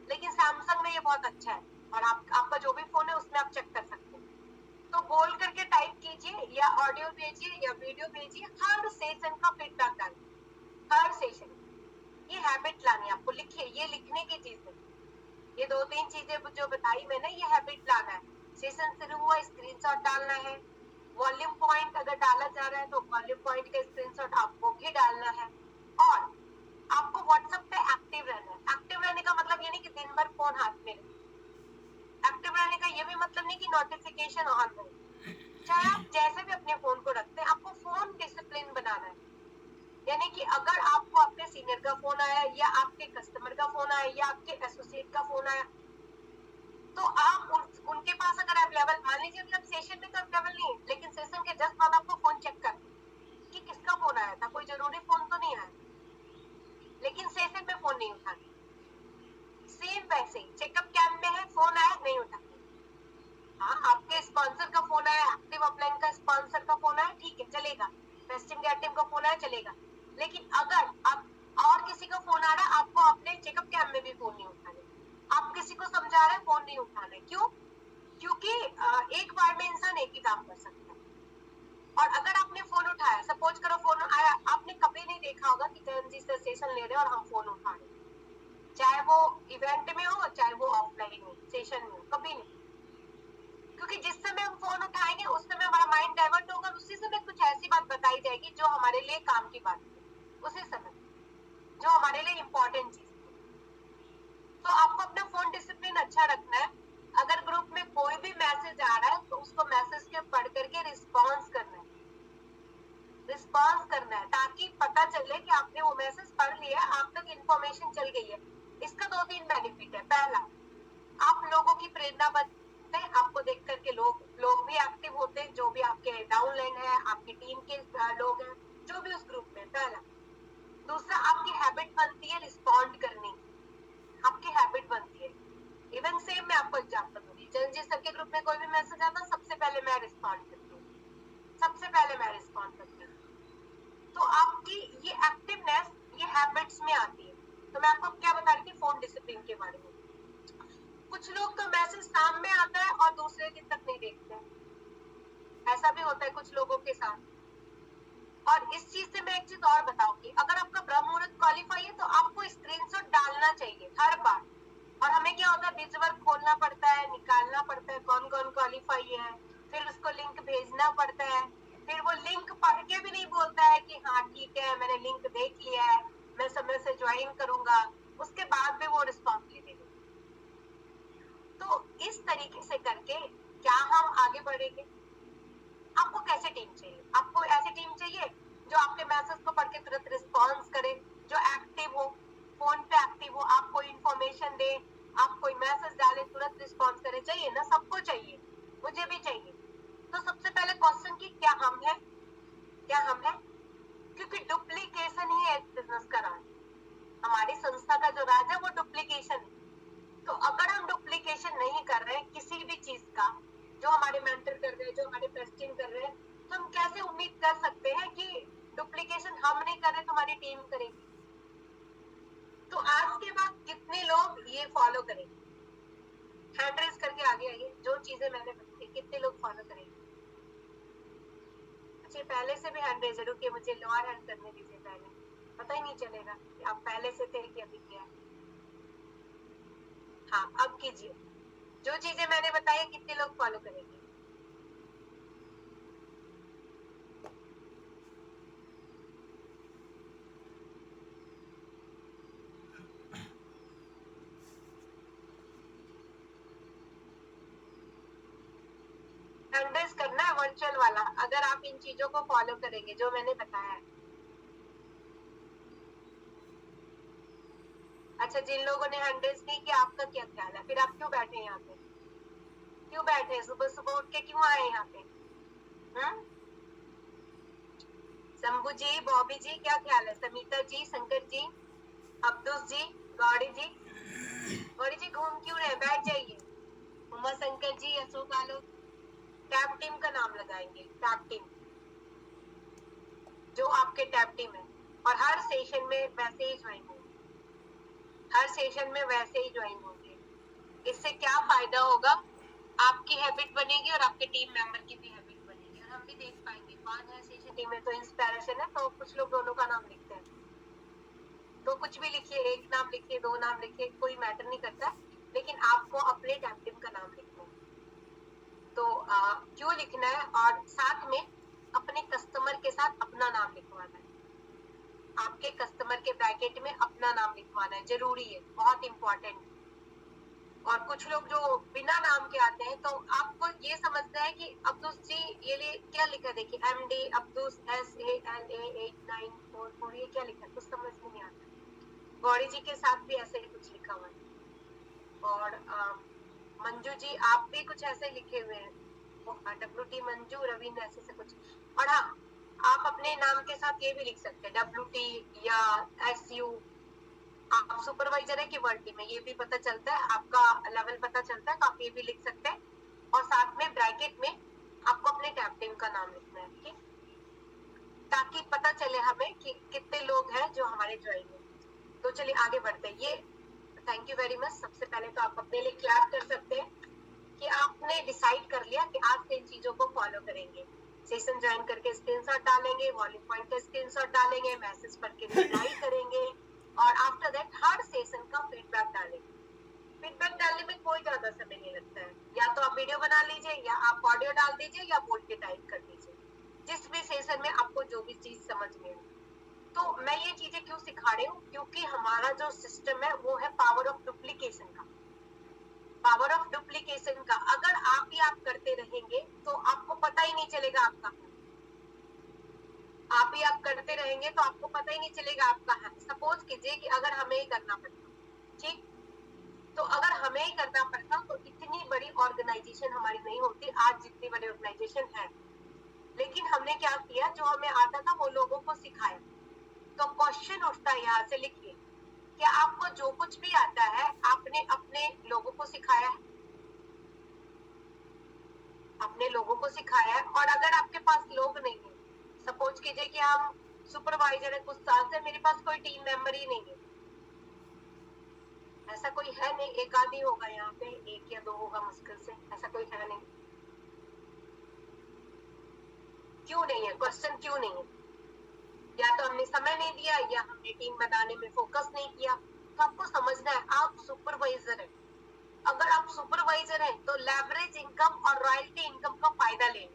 लेकिन सैमसंग में ये बहुत अच्छा है, और आपका जो भी फोन है उसमें आप चेक कर सकते हैं। तो बोल करके टाइप कीजिए या ऑडियो भेजिए या वीडियो भेजिए, हर सेशन का फीडबैक डालिए, हर सेशन। ये हैबिट लानी है आपको, लिखिए, ये लिखने की चीज है, ये 2-3 चीजें जो बताई मैंने, ये हैबिट लाना है। सेशन शुरू हुआ, स्क्रीनशॉट डालना है, वॉल्यूम पॉइंट अगर डाला जा रहा है तो वॉल्यूम पॉइंट का स्क्रीनशॉट आपको भी डालना है, और आपको व्हाट्सएप पे एक्टिव रहना है। एक्टिव रहने का मतलब ये नहीं कि दिन भर फोन हाथ में रहे, एक्टिव रहने का ये भी मतलब नहीं कि नोटिफिकेशन ऑन रहे, चाहे आप जैसे भी अपने फोन को रखते हैं, आपको फोन डिसिप्लिन बनाना है। यानी कि अगर आपको अपने सीनियर का फोन आया, या आपके कस्टमर का फोन आया, या आपके एसोसिएट का फोन आया, तो आप उनके पास अगर अवेलेबल, मान लीजिए अभी आप सेशन में तो अवेलेबल नहीं है, लेकिन सेशन के जस्ट बाद आपको फोन चेक कर कि किसका फोन आया था, कोई जरूरी फोन तो नहीं आया, लेकिन सेशन में फोन नहीं उठाना। सेम वैसे ही चेकअप कैंप में है, फोन आया नहीं उठाना। हाँ, आपके स्पॉन्सर का फोन आया, एक्टिव अपलाइन का स्पॉन्सर का फोन आया, ठीक है चलेगा, टेस्टिंग टीम का फोन आया चलेगा, लेकिन अगर आप और किसी का फोन आ रहा है, आपको अपने चेकअप कैंप में भी फोन नहीं उठाना। आप किसी को समझा रहे हैं, फोन नहीं उठाना है, क्यों? क्योंकि एक बार में इंसान एक ही काम कर सकता है, और अगर आपने फोन उठाया, सपोज करो फोन आया, आपने कभी नहीं देखा होगा कि जैन जी से सेशन ले रहे हैं और हम फोन उठा रहे हैं, चाहे वो इवेंट में हो चाहे वो ऑफलाइन हो, सेशन में हो, कभी नहीं, क्योंकि जिस समय हम फोन उठाएंगे उस समय हमारा माइंड डाइवर्ट होगा, उसी समय कुछ ऐसी बात बताई जाएगी जो हमारे लिए काम की बात है, उसी समय जो हमारे लिए इम्पोर्टेंट चीज है। तो आपको अपना फोन डिसिप्लिन अच्छा रखना है। अगर ग्रुप में कोई भी मैसेज आ रहा है तो उसको मैसेज के पढ़ करके रिस्पॉन्स करना है, रिस्पॉन्स करना है, ताकि पता चले कि आपने वो मैसेज पढ़ लिया, आप तक इंफॉर्मेशन चल गई है। इसका 2-3 बेनिफिट है। पहला, आप लोगों की प्रेरणा बनते हैं, आपको देख करके लोग भी एक्टिव होते हैं, जो भी आपके डाउनलाइन है, आपकी टीम के लोग हैं, जो भी उस ग्रुप में। पहला। दूसरा, आपकी हैबिट बनती है रिस्पॉन्ड करने की, आपकी हैबिट बनती है। इवन सेम मैं आपको एग्जांपल दूंगी, जनजी सर के ग्रुप में कोई भी मैसेज आता है, सबसे पहले मैं रिस्पॉन्ड करती हूँ, सबसे पहले मैं रिस्पॉन्ड करती हूँ। तो आपकी ये एक्टिवनेस, ये हैबिट्स में आती है। तो मैं आपको क्या बता रही थी, फोन डिसिप्लिन के बारे में। कुछ लोग तो मैसेज शाम में आता है और दूसरे दिन तक नहीं देखते हैं, ऐसा भी होता है कुछ लोगों के साथ। और इस चीज से मैं एक चीज और बताऊंगी, अगर आपका ब्रह्म मुहूर्त क्वालिफाई है तो आपको स्क्रीनशॉट डालना चाहिए हर बार। और हमें क्या होता है, बीच खोलना पड़ता है, निकालना पड़ता है कौन कौन क्वालिफाई है, फिर उसको लिंक भेजना पड़ता है, फिर वो लिंक पढ़ के भी नहीं बोलता है कि हाँ ठीक है मैंने लिंक देख लिया है, मैं समय से ज्वाइन करूंगा, उसके बाद भी वो रिस्पॉन्स लेते हैं। तो इस तरीके से करके क्या हम आगे बढ़ेंगे? आपको कैसे टीम चाहिए? आपको ऐसी टीम चाहिए जो आपके मैसेज को पढ़ के तुरंत रिस्पॉन्स करे, जो एक्टिव हो, फोन पे एक्टिव हो, आपको इंफॉर्मेशन दे, आप कोई मैसेज डाले तुरंत रिस्पॉन्स करे, चाहिए ना? सबको चाहिए, मुझे भी चाहिए। तो सबसे पहले क्वेश्चन की, क्या हम है? क्या हम है? क्योंकि डुप्लीकेशन ही एक बिजनेस का राज, हमारी संस्था का जो राज है वो डुप्लीकेशन है। तो अगर हम डुप्लीकेशन नहीं कर रहे हैं किसी भी चीज का, जो हमारे मेंटर कर रहे हैं, जो हमारे प्रेसिडेंट कर रहे हैं, तो हम कैसे उम्मीद कर सकते हैं कि डुप्लीकेशन हम नहीं कर रहे तो हमारी टीम करेगी? तो आज के बाद कितने लोग ये फॉलो करेंगे? हैंड रेज करके आगे आइए, जो चीजें मैंने बताई कितने लोग फॉलो करेंगे? अच्छा, पहले से भी हैंड रेज है, रुकिए मुझे लोअर हैंड करने दीजिए, पहले पता ही नहीं चलेगा कि आप पहले से थे कि अभी किया। हाँ, अब कीजिए, जो चीजें मैंने बताई कितने लोग फॉलो करेंगे? हैंडल्स करना है वर्चुअल वाला, अगर आप इन चीजों को फॉलो करेंगे जो मैंने बताया है। अच्छा, जिन लोगों ने हैंडल्स नहीं किया आपका क्या ख्याल है, फिर आप क्यों बैठे यहाँ पे, क्यों बैठे, सुबह सुबह उठ के क्यों आए यहाँ पे? शंभू जी, बॉबी जी, क्या ख्याल है? समीता जी, शंकर जी, अब्दुल जी, गौड़ी जी, गौड़ी जी घूम क्यों रहे, बैठ जाइए। उमा शंकर जी, अशोक आलोक, टैब टीम का नाम लगाएंगे, टैब टीम, जो आपके टैब टीम है, और हर सेशन में वैसे ही ज्वाइन होंगे, हर सेशन में वैसे ही ज्वाइन होंगे। इससे क्या फायदा होगा, आपकी हैबिट बनेगी और आपके टीम मेंबर की भी हैबिट बनेगी, और हम भी देख पाएंगे कौन है सेशन टीम में। तो इंस्पिरेशन है, तो कुछ लोग दोनों का नाम लिखते हैं, तो कुछ भी लिखिए, एक नाम लिखिए, दो नाम लिखिए, कोई मैटर नहीं करता, लेकिन आपको अपने टैब टीम का नाम लिखना है। तो क्यों लिखना है, और साथ में अपने कस्टमर के साथ अपना नाम लिखवाना है, आपके कस्टमर के ब्रैकेट में अपना नाम लिखवाना है, जरूरी है, बहुत इंपॉर्टेंट। और कुछ लोग जो बिना नाम के आते हैं, तो आपको ये समझना है कि अब्दुल जी ये क्या लिखा, देखिए MD अब्दुल SALA8944, ये क्या लिखा है, कुछ समझ में नहीं आता। गौरी जी के साथ भी ऐसे ही कुछ लिखा हुआ है, और मंजू जी आप भी कुछ ऐसे लिखे हुए हैं, WT मंजू, रविंद्र, ऐसे से कुछ। और हाँ, आप अपने नाम के साथ ये भी लिख सकते हैं WT या SU, आप सुपरवाइजर है कि वर्ल्ड टीम में, ये भी पता चलता है, आपका लेवल पता चलता है, तो आप ये भी लिख सकते हैं। और साथ में ब्रैकेट में आपको अपने टैब टीम का नाम लिखना है, ठीक, ताकि पता चले हमें कि कितने लोग हैं जो हमारे ज्वाइन है। तो चलिए आगे बढ़ते हैं। ये थैंक यू वेरी मच। सबसे पहले तो आप अपने लिए क्लैप कर सकते हैं कि आपने डिसाइड कर लिया कि आज से इन चीजों को फॉलो करेंगे। सेशन ज्वाइन करके स्क्रीनशॉट डालेंगे, वॉल्यूम पॉइंट का स्क्रीनशॉट डालेंगे, मैसेज पढ़ के रिप्लाई करेंगे, और आफ्टर दैट हर सेशन का फीडबैक डालेंगे। फीडबैक डालने में कोई ज्यादा समय नहीं लगता है, या तो आप वीडियो बना लीजिए, या आप ऑडियो डाल दीजिए, या बोल के टाइप कर दीजिए, जिस भी सेशन में आपको जो भी चीज समझ में आए। तो मैं ये चीजें क्यों सिखा रही हूँ, क्योंकि हमारा जो सिस्टम है वो है पावर ऑफ डुप्लीकेशन का, पावर ऑफ डुप्लीकेशन का। अगर आप ही आप करते रहेंगे तो आपको पता ही नहीं चलेगा आपका, आप ही आप करते रहेंगे तो आपको पता ही नहीं चलेगा आपका है। सपोज कीजिए कि अगर हमें ही करना पड़ता, ठीक, तो अगर हमें ही करना पड़ता तो इतनी बड़ी ऑर्गेनाइजेशन हमारी नहीं होती आज जितनी बड़ी ऑर्गेनाइजेशन है। लेकिन हमने क्या किया, जो हमें आता था वो लोगों को सिखाया। तो क्वेश्चन उठता है यहाँ से, लिखिए, क्या आपको जो कुछ भी आता है आपने अपने लोगों को सिखाया है? अपने लोगों को सिखाया है। और अगर आपके पास लोग नहीं है, सपोज कीजिए कि हम सुपरवाइजर है, कुछ साल से मेरे पास कोई टीम मेंबर ही नहीं है, ऐसा कोई है नहीं, एक आदमी होगा यहाँ पे, एक या दो होगा मुश्किल से, ऐसा कोई है नहीं। क्यों नहीं है, क्वेश्चन क्यों नहीं है? या तो हमने समय नहीं दिया, या हमने टीम बनाने में फोकस नहीं किया। तो आपको समझना है आप सुपरवाइजर है, अगर आप सुपरवाइजर है तो लेवरेज इनकम और रॉयल्टी इनकम का फायदा लें,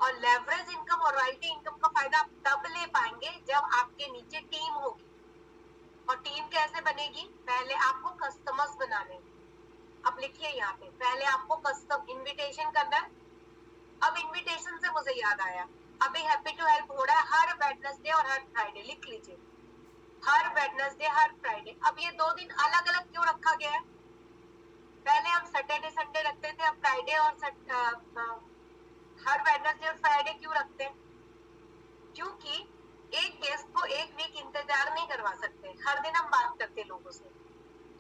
और लेवरेज इनकम और रॉयल्टी इनकम का फायदा आप तब ले पाएंगे जब आपके नीचे टीम होगी। और टीम कैसे बनेगी, पहले आपको कस्टमर्स बनाने, अब लिखिए यहाँ पे, पहले आपको कस्टम इन्विटेशन करना है। अब इन्विटेशन से मुझे याद आया, अभी हैप्पी टू हेल्प हो रहा है हर वेडनेसडे और हर फ्राइडे, लिख लीजिए, हर वेडनेसडे हर फ्राइडे। अब ये 2 दिन अलग अलग क्यों रखा गया है? पहले हम सैटरडे संडे रखते थे, अब फ्राइडे और हर वेडनेसडे और फ्राइडे क्यों रखते हैं? क्योंकि एक गेस्ट को एक वीक इंतजार नहीं करवा सकते, हर दिन हम बात करते हैं लोगों से,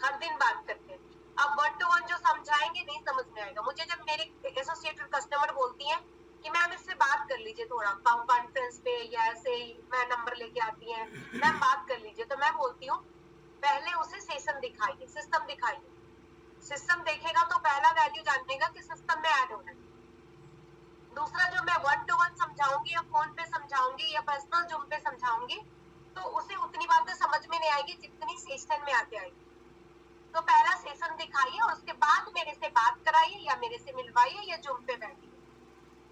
हर दिन बात करते हैं। अब 1 to 1 जो समझाएंगे नहीं समझ में आएगा। मुझे जब मेरी एसोसिएटेड कस्टमर बोलती है कि मैम इससे बात कर लीजिए थोड़ा कॉन्फ्रेंस पे, या ऐसे ही मैं नंबर लेके आती है, मैम बात कर लीजिए, तो मैं बोलती हूँ पहले उसे सेशन दिखाइए, सिस्टम दिखाइए। सिस्टम देखेगा तो पहला वैल्यू जानेगा कि सिस्टम में ऐड होना है। दूसरा, जो मैं 1 to 1 समझाऊंगी या फोन पे समझाऊंगी या पर्सनल जूम पे समझाऊंगी, तो उसे उतनी बातें समझ में नहीं आएगी जितनी सेशन में आके आएगी। तो पहला सेशन दिखाइए और उसके बाद मेरे से बात कराइए, या मेरे से मिलवाइए, या जूम पे बैठिए।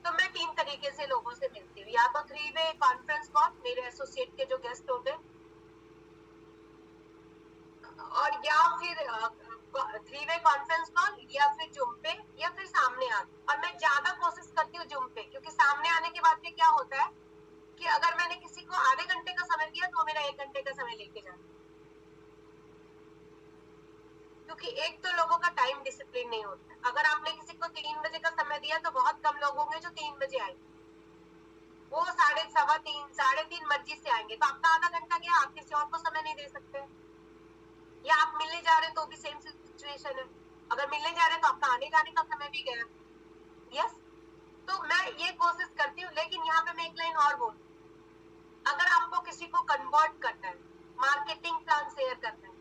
तो मैं 3 तरीके से लोगों से मिलती हूँ, या तो 3 वे कॉन्फ्रेंस कॉल, मेरे एसोसिएट के जो गेस्ट होते हैं, और या फिर 3 वे कॉन्फ्रेंस कॉल, या फिर जूम पे, या फिर सामने आके। और मैं ज्यादा कोशिश करती हूँ जुम पे, क्योंकि सामने आने के बाद में क्या होता है कि अगर मैंने किसी को आधे घंटे का समय दिया तो मेरा 1 घंटे का समय लेके जाता है, क्योंकि एक तो लोगों का टाइम डिसिप्लिन नहीं होता है। अगर आपने किसी को 3 बजे का समय दिया तो बहुत कम लोग होंगे जो 3 बजे आएंगे, वो 3:15 3:30 मर्जी से आएंगे, तो आपका आधा घंटा गया, आप किसी और को समय नहीं दे सकते। या आप मिलने जा रहे तो भी सेम सिचुएशन है, अगर मिलने जा रहे तो आपका आने जाने का समय भी गया। यस, तो मैं ये कोशिश करती हूँ, लेकिन यहाँ पे मैं एक लाइन और बोलूँ, अगर आपको किसी को कन्वर्ट करना है, मार्केटिंग प्लान शेयर करना है,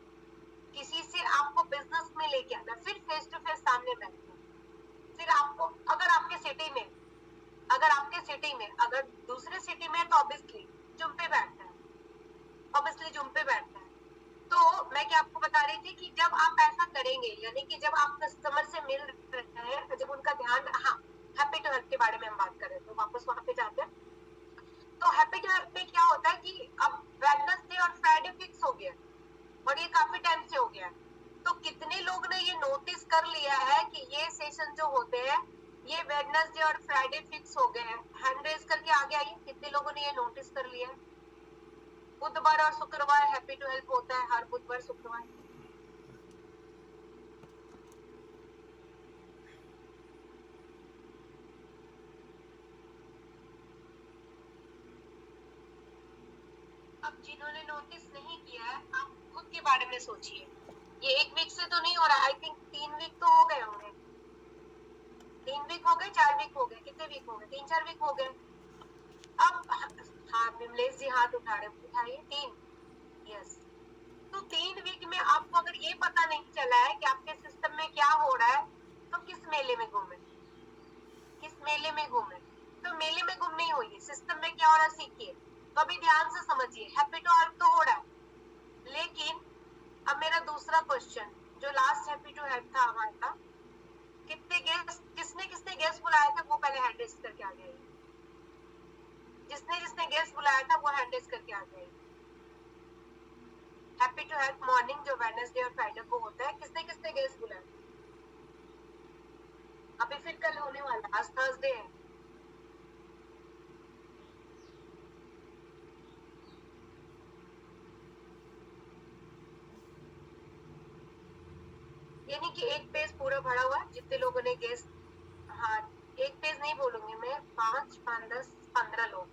किसी से आपको बिजनेस में लेके आना, फिर फेस टू फेस सामने बैठना, फिर आपको अगर आपके सिटी में अगर दूसरे सिटी में तो ऑब्वियसली जुम पे बैठना है, तो मैं क्या आपको बता रही थी कि जब आप ऐसा करेंगे, यानी कि जब आप कस्टमर से मिल रहे हैं, जब उनका ध्यान, हाँ, हैप्पी टू हेल्प के बारे में हम बात कर रहे थे, तो वापस वहां पे जाते हैं। तो हैप्पी टू हेल्प में क्या होता है कि अब वेडनेसडे और फ्राइडे फिक्स हो गया और ये काफी टाइम से हो गया है, तो कितने लोग ने ये नोटिस कर लिया है कि ये सेशन जो होते हैं ये वेडनेसडे और फ्राइडे फिक्स हो गए हैं? हैंड रेज करके आगे आइए, कितने लोगों ने ये नोटिस कर लिया है? बुधवार और शुक्रवार हैप्पी टू हेल्प होता है, हर बुधवार शुक्रवार। अब जिन्होंने नोटिस नहीं किया है, आप खुद के बारे में सोचिए, ये 1 वीक से तो नहीं हो रहा, आई थिंक 3 वीक तो हो गए होंगे, 3 वीक हो गए, 4 वीक हो गए, कितने वीक हो गए, 3-4 वीक हो गए। अब हाँ, विमलेश जी हाथ उठाइए, 3, यस। तो 3 वीक में आपको अगर ये पता नहीं चला है कि आपके सिस्टम में क्या हो रहा है, तो किस मेले में घूमे? तो मेले में गुम नहीं होइए, सिस्टम में क्या हो रहा है सीखिए, तो अभी ध्यान से समझिए, हैप्पी टू हेल्प तो हो रहा है, लेकिन अब मेरा दूसरा क्वेश्चन, जो लास्ट हैप्पी टू हेल्प था हमारा, किसने किसने गेस्ट बुलाया था वो पहले हैंड रेज करके आ जाइए, जिसने जिसने गेस्ट बुलाया था वो हैंड रेज करके आ जाइए। हैप्पी टू हेल्प मॉर्निंग जो वेडनेसडे और फ्राइडे को होता है, किसने किसने गेस्ट बुलाया? अभी फिर कल होने वाला, आज थर्सडे है, यानी कि एक पेज पूरा भरा हुआ है, जितने लोगों ने गेस्ट, हाँ, एक पेज नहीं बोलूंगी मैं, 5, 5, 10, 15 लोग,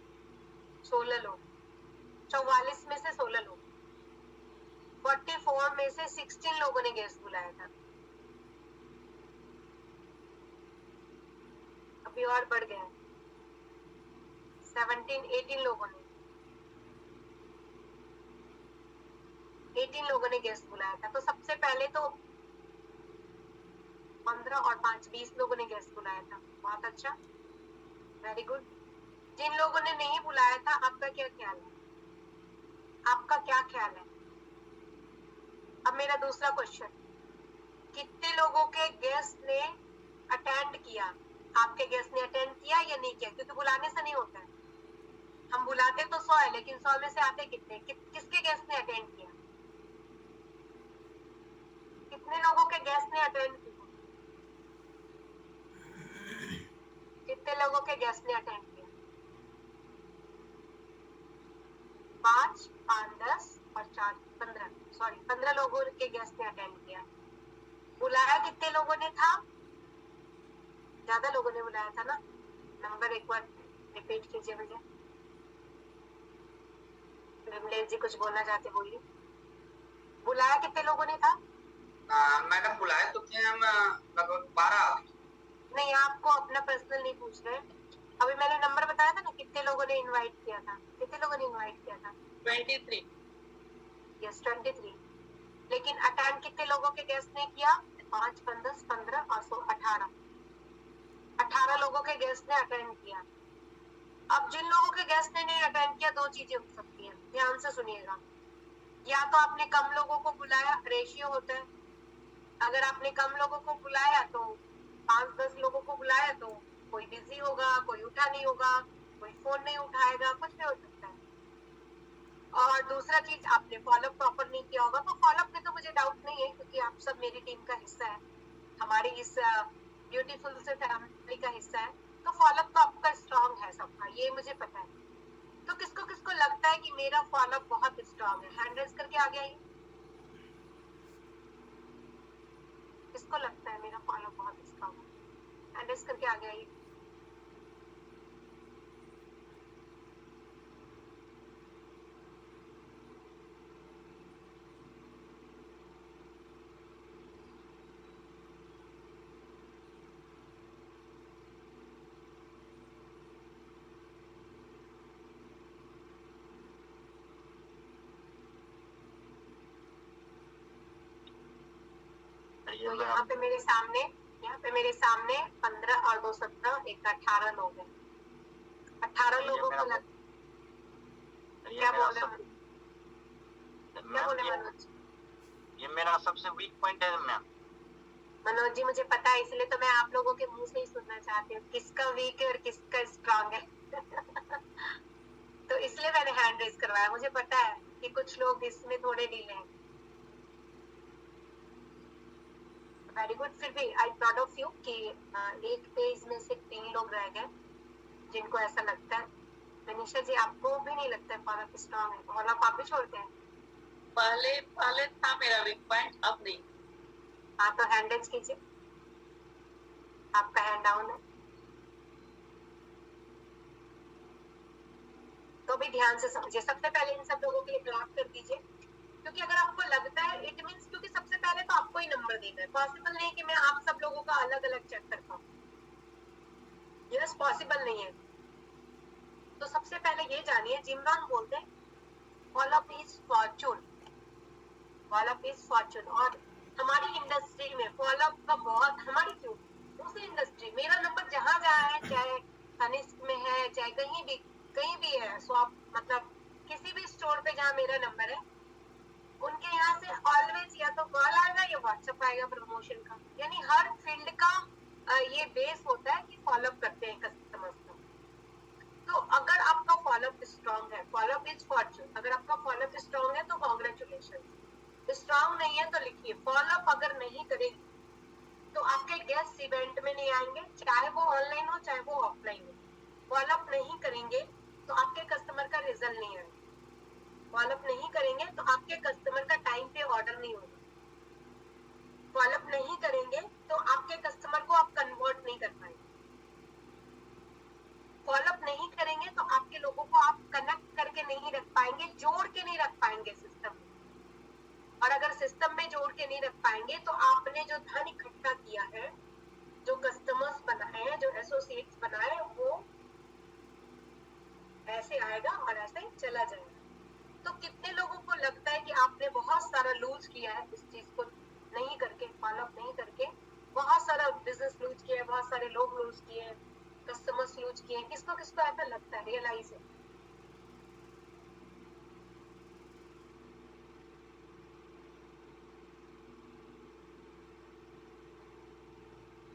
16 लोग, 44 में से 16 लोग, 44 में से 16 लोगों ने गेस्ट बुलाया था, अभी और बढ़ गया, 18 लोगों ने 18 लोगों ने गेस्ट बुलाया था। तो सबसे पहले तो 15 और 5 20 लोगों ने गेस्ट बुलाया था, बहुत अच्छा, वेरी गुड। जिन लोगों ने नहीं बुलाया था, आपका क्या ख्याल है? अब मेरा दूसरा क्वेश्चन, कितने लोगों के गेस्ट ने अटेंड किया? आपके गेस्ट ने अटेंड किया या नहीं किया? क्योंकि बुलाने से नहीं होता है, हम बुलाते तो 100 है, लेकिन 100 में से आते कितने? किसके गेस्ट ने अटेंड किया? कितने लोगों के गेस्ट ने अटेंड किया? कितने लोगों के गेस्ट ने अटेंड किया? 5, 5, 10 और 4, 15, सॉरी 15 लोगों के गेस्ट ने अटेंड किया। बुलाया कितने लोगों ने था? ज्यादा लोगों ने बुलाया था ना? नंबर एक बार रिपीट कीजिए मुझे। विमलेश जी कुछ बोलना चाहते, बोलिए। बुलाया कितने लोगों ने था? मैडम बुलाए तो थे हम लगभग 12 आदमी। नहीं, आपको अपना पर्सनल नहीं पूछ रहे, अभी मैंने नंबर बताया था ना, कितने लोगों ने इनवाइट किया था, कितने लोगों ने इनवाइट किया था? 23। यस, 23। लेकिन अटेंड कितने लोगों के गेस्ट ने किया? 5, 10, 15 और 18, 18 लोगों के गेस्ट ने अटेंड किया। अब जिन लोगों के गेस्ट ने नहीं अटेंड किया, दो चीजें हो सकती हैं, ध्यान से सुनिएगा, या तो आपने कम लोगों को बुलाया, रेशियो होता है, अगर आपने कम लोगों को बुलाया तो 5-10 लोगों को बुलाया तो कोई बिजी होगा, कोई उठा नहीं होगा, कोई फोन नहीं उठाएगा, कुछ भी हो सकता है। और दूसरा चीज, आपने फॉलोअप प्रॉपर नहीं किया होगा, तो फॉलोअप में तो मुझे डाउट नहीं है, क्योंकि आप सब मेरी टीम का हिस्सा है, हमारी इस ब्यूटीफुल से फैमिली का हिस्सा है, तो फॉलोअप तो आपका स्ट्रांग है सबका, ये मुझे पता है। तो किसको किसको लगता है कि मेरा फॉलोअप बहुत स्ट्रांग है, हैंड रेज करके आगे आइए। किसको लगता है मेरा फॉलोअप बहुत स्ट्रांग है, हैंड रेज करके आगे आइए। तो यहाँ पे मेरे सामने 15 और 2 17 एक 18 लोग हैं। 18 लोगों को क्या बोले मनोज? ये मेरा सबसे वीक पॉइंट है मैम। मनोज जी मुझे पता है, इसलिए तो मैं आप लोगों के मुंह से ही सुनना चाहती हूँ किसका वीक है और किसका स्ट्रांग है। तो इसलिए मैंने हैंड रेज करवाया, मुझे पता है कि कुछ लोग इसमें थोड़े ढीले हैं। Very good. फिर भी आई प्राउड ऑफ यू कि एक पेज में से 3 लोग रह गए जिनको ऐसा लगता है। मनीषा जी आपको भी नहीं लगता है फॉलोअप स्ट्रांग है? फॉलोअप आप भी छोड़ते हैं? पहले था मेरा वीक पॉइंट, अब नहीं। हाँ तो हैंड रेज कीजिए, आपका हैंड डाउन है। तो भी ध्यान से समझिए, सबसे पहले इन सब लोगों के लिए क्लैप कर दीजिए, क्योंकि अगर आपको लगता है इट मींस, क्योंकि सबसे पहले तो आपको ही नंबर देना है। पॉसिबल नहीं कि मैं आप सब लोगों का अलग अलग चेक कर पाऊँ, यस पॉसिबल नहीं है। तो सबसे पहले ये जानिए, जिमरान बोलते हैं follow up is Fortune, follow up is Fortune. और हमारी इंडस्ट्री में फॉलोअप का बहुत, हमारी क्यों, दूसरी इंडस्ट्री, मेरा नंबर जहां जहां है, चाहे तनिष्क में है, चाहे कहीं भी है, स्वाप मतलब किसी भी स्टोर पे जहाँ मेरा नंबर है, उनके यहाँ से ऑलवेज या तो कॉल आएगा या व्हाट्सएप आएगा प्रमोशन का। यानी हर फील्ड का ये बेस होता है कि फॉलोअप करते हैं कस्टमर्स का। तो अगर आपका फॉलोअप स्ट्रांग है, फॉलोअप इज फॉर्चून, अगर आपका फॉलोअप स्ट्रांग है तो कांग्रेचुलेशन। स्ट्रांग नहीं है तो लिखिए फॉलोअप अगर नहीं करेंगे तो आपके गेस्ट इवेंट में नहीं आएंगे, चाहे वो ऑनलाइन हो चाहे वो ऑफलाइन हो। फॉलोअप नहीं करेंगे तो आपके कस्टमर का रिजल्ट नहीं आएगा। फॉलोअप नहीं करेंगे तो आपके कस्टमर का टाइम पे ऑर्डर नहीं होगा। फॉलोअप नहीं करेंगे तो आपके कस्टमर को आप कन्वर्ट नहीं कर पाएंगे। फॉलोअप नहीं करेंगे तो आपके लोगों को आप कनेक्ट करके नहीं रख पाएंगे, जोड़ के नहीं रख पाएंगे सिस्टम में। और अगर सिस्टम में जोड़ के नहीं रख पाएंगे तो आपने जो धन इकट्ठा किया है, जो कस्टमर्स बनाए हैं, जो एसोसिएट्स बनाए, वो ऐसे आएगा और ऐसे चला जाएगा। तो कितने लोगों को लगता है कि आपने बहुत सारा लूज किया है इस चीज को नहीं करके, फॉलोअप नहीं करके, बहुत सारा बिजनेस लूज किया है, बहुत सारे लोग लूज किए हैं, कस्टमर्स लूज किए हैं? किसको किसको ऐसा लगता है, रियलाइज है?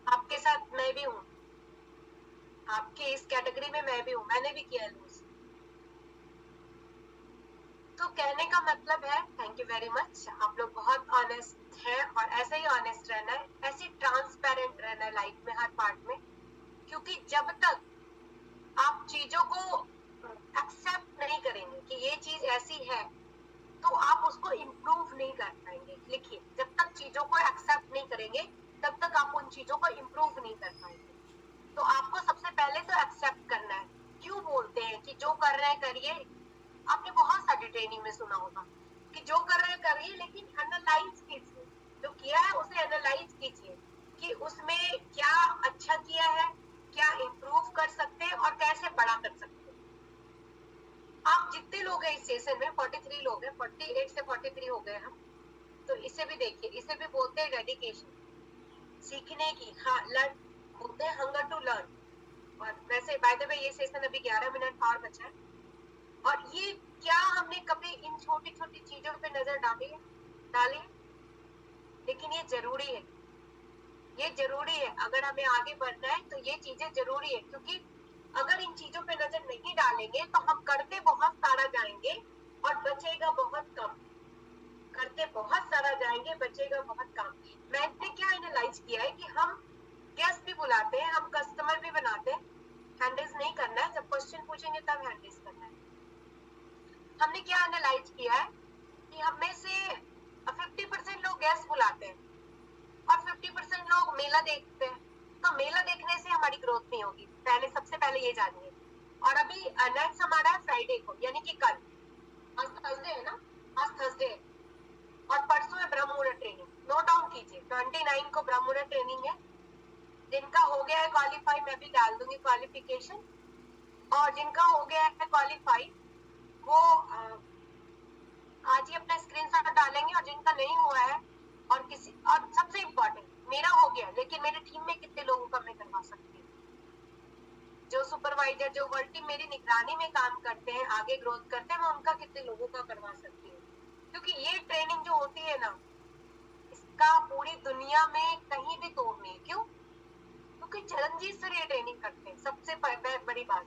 आपके साथ मैं भी हूँ, आपके इस कैटेगरी में मैं भी हूँ, मैंने भी किया है लूज। तो कहने का मतलब है, थैंक यू वेरी मच, आप लोग बहुत ऑनेस्ट हैं और ऐसे ही ऑनेस्ट रहना है, ऐसे ट्रांसपेरेंट रहना है लाइफ में हर पार्ट में। क्योंकि जब तक आप चीजों को एक्सेप्ट नहीं करेंगे कि ये चीज ऐसी है, तो आप उसको इम्प्रूव नहीं कर पाएंगे। लिखिए, जब तक चीजों को एक्सेप्ट नहीं करेंगे तब तक आप उन चीजों को इम्प्रूव नहीं कर पाएंगे। तो आपको सबसे पहले तो एक्सेप्ट करना है। क्यों बोलते हैं कि जो कर रहे हैं करिए? आपने बहुत सारी ट्रेनिंग में सुना होगा कि जो कर रहे हैं करिए, लेकिन एनालाइज कीजिए, जो किया है उसे एनालाइज कीजिए कि उसमें क्या अच्छा किया है, क्या इम्प्रूव कर सकते हैं और कैसे बड़ा कर सकते हैं। आप जितने लोग हैं इस सेशन में, 43 लोग हैं, 48 से 43 हो गए हम, तो इसे भी देखिए, इसे भी बोलते हैं डेडिकेशन, सीखने की। हाँ, लर्न बोलते हैं, हंगर टू लर्न। और वैसे बाय द वे ये सेशन अभी 11 मिनट और बचा है, और ये क्या हमने कभी इन छोटी छोटी चीजों पे नजर डाली? लेकिन ये जरूरी है, ये जरूरी है। अगर हमें आगे बढ़ना है तो ये चीजें जरूरी है, क्योंकि अगर इन चीजों पे नजर नहीं डालेंगे तो हम करते बहुत सारा जाएंगे और बचेगा बहुत कम। करते बहुत सारा जाएंगे, बचेगा बहुत कम। मैंने क्या एनालाइज किया है कि हम गेस्ट भी बुलाते हैं, हम कस्टमर भी बनाते हैं, हैंडल्स नहीं करना है, जब क्वेश्चन पूछेंगे तब हैंडल्स करना है। हमने क्या एनालाइज किया है कि हम में से 50% लोग गेस्ट बुलाते हैं और 50% लोग मेला देखते हैं, तो मेला देखने से हमारी ग्रोथ नहीं होगी, पहले सबसे पहले ये जानिए। और अभी नेक्स्ट हमारा है फ्राइडे को, यानी कि कल, आज थर्सडे है ना, आज थर्सडे है और परसों है ब्रह्म मुहूर्त ट्रेनिंग, नोट डाउन कीजिए। 29 को ब्रह्म मुहूर्त ट्रेनिंग है। जिनका हो गया है क्वालिफाई, मैं भी डाल दूंगी क्वालिफिकेशन, और जिनका हो गया है क्वालिफाई वो आज ही अपना स्क्रीनशॉट डालेंगे, और जिनका नहीं हुआ है और सबसे इम्पोर्टेंट, मेरा हो गया लेकिन मेरे टीम में कितने लोगों का मैं करवा सकती हूँ। जो सुपरवाइजर, जो वर्ल्ड टीम मेरी निगरानी में काम करते हैं, आगे ग्रोथ करते हैं, मैं उनका कितने लोगों का करवा सकती हूँ। क्योंकि ये ट्रेनिंग जो होती है ना, इसका पूरी दुनिया में कहीं भी तोड़ नहीं। क्यों? क्योंकि चरणजीत सर ये ट्रेनिंग करते हैं। सबसे बड़ी बात,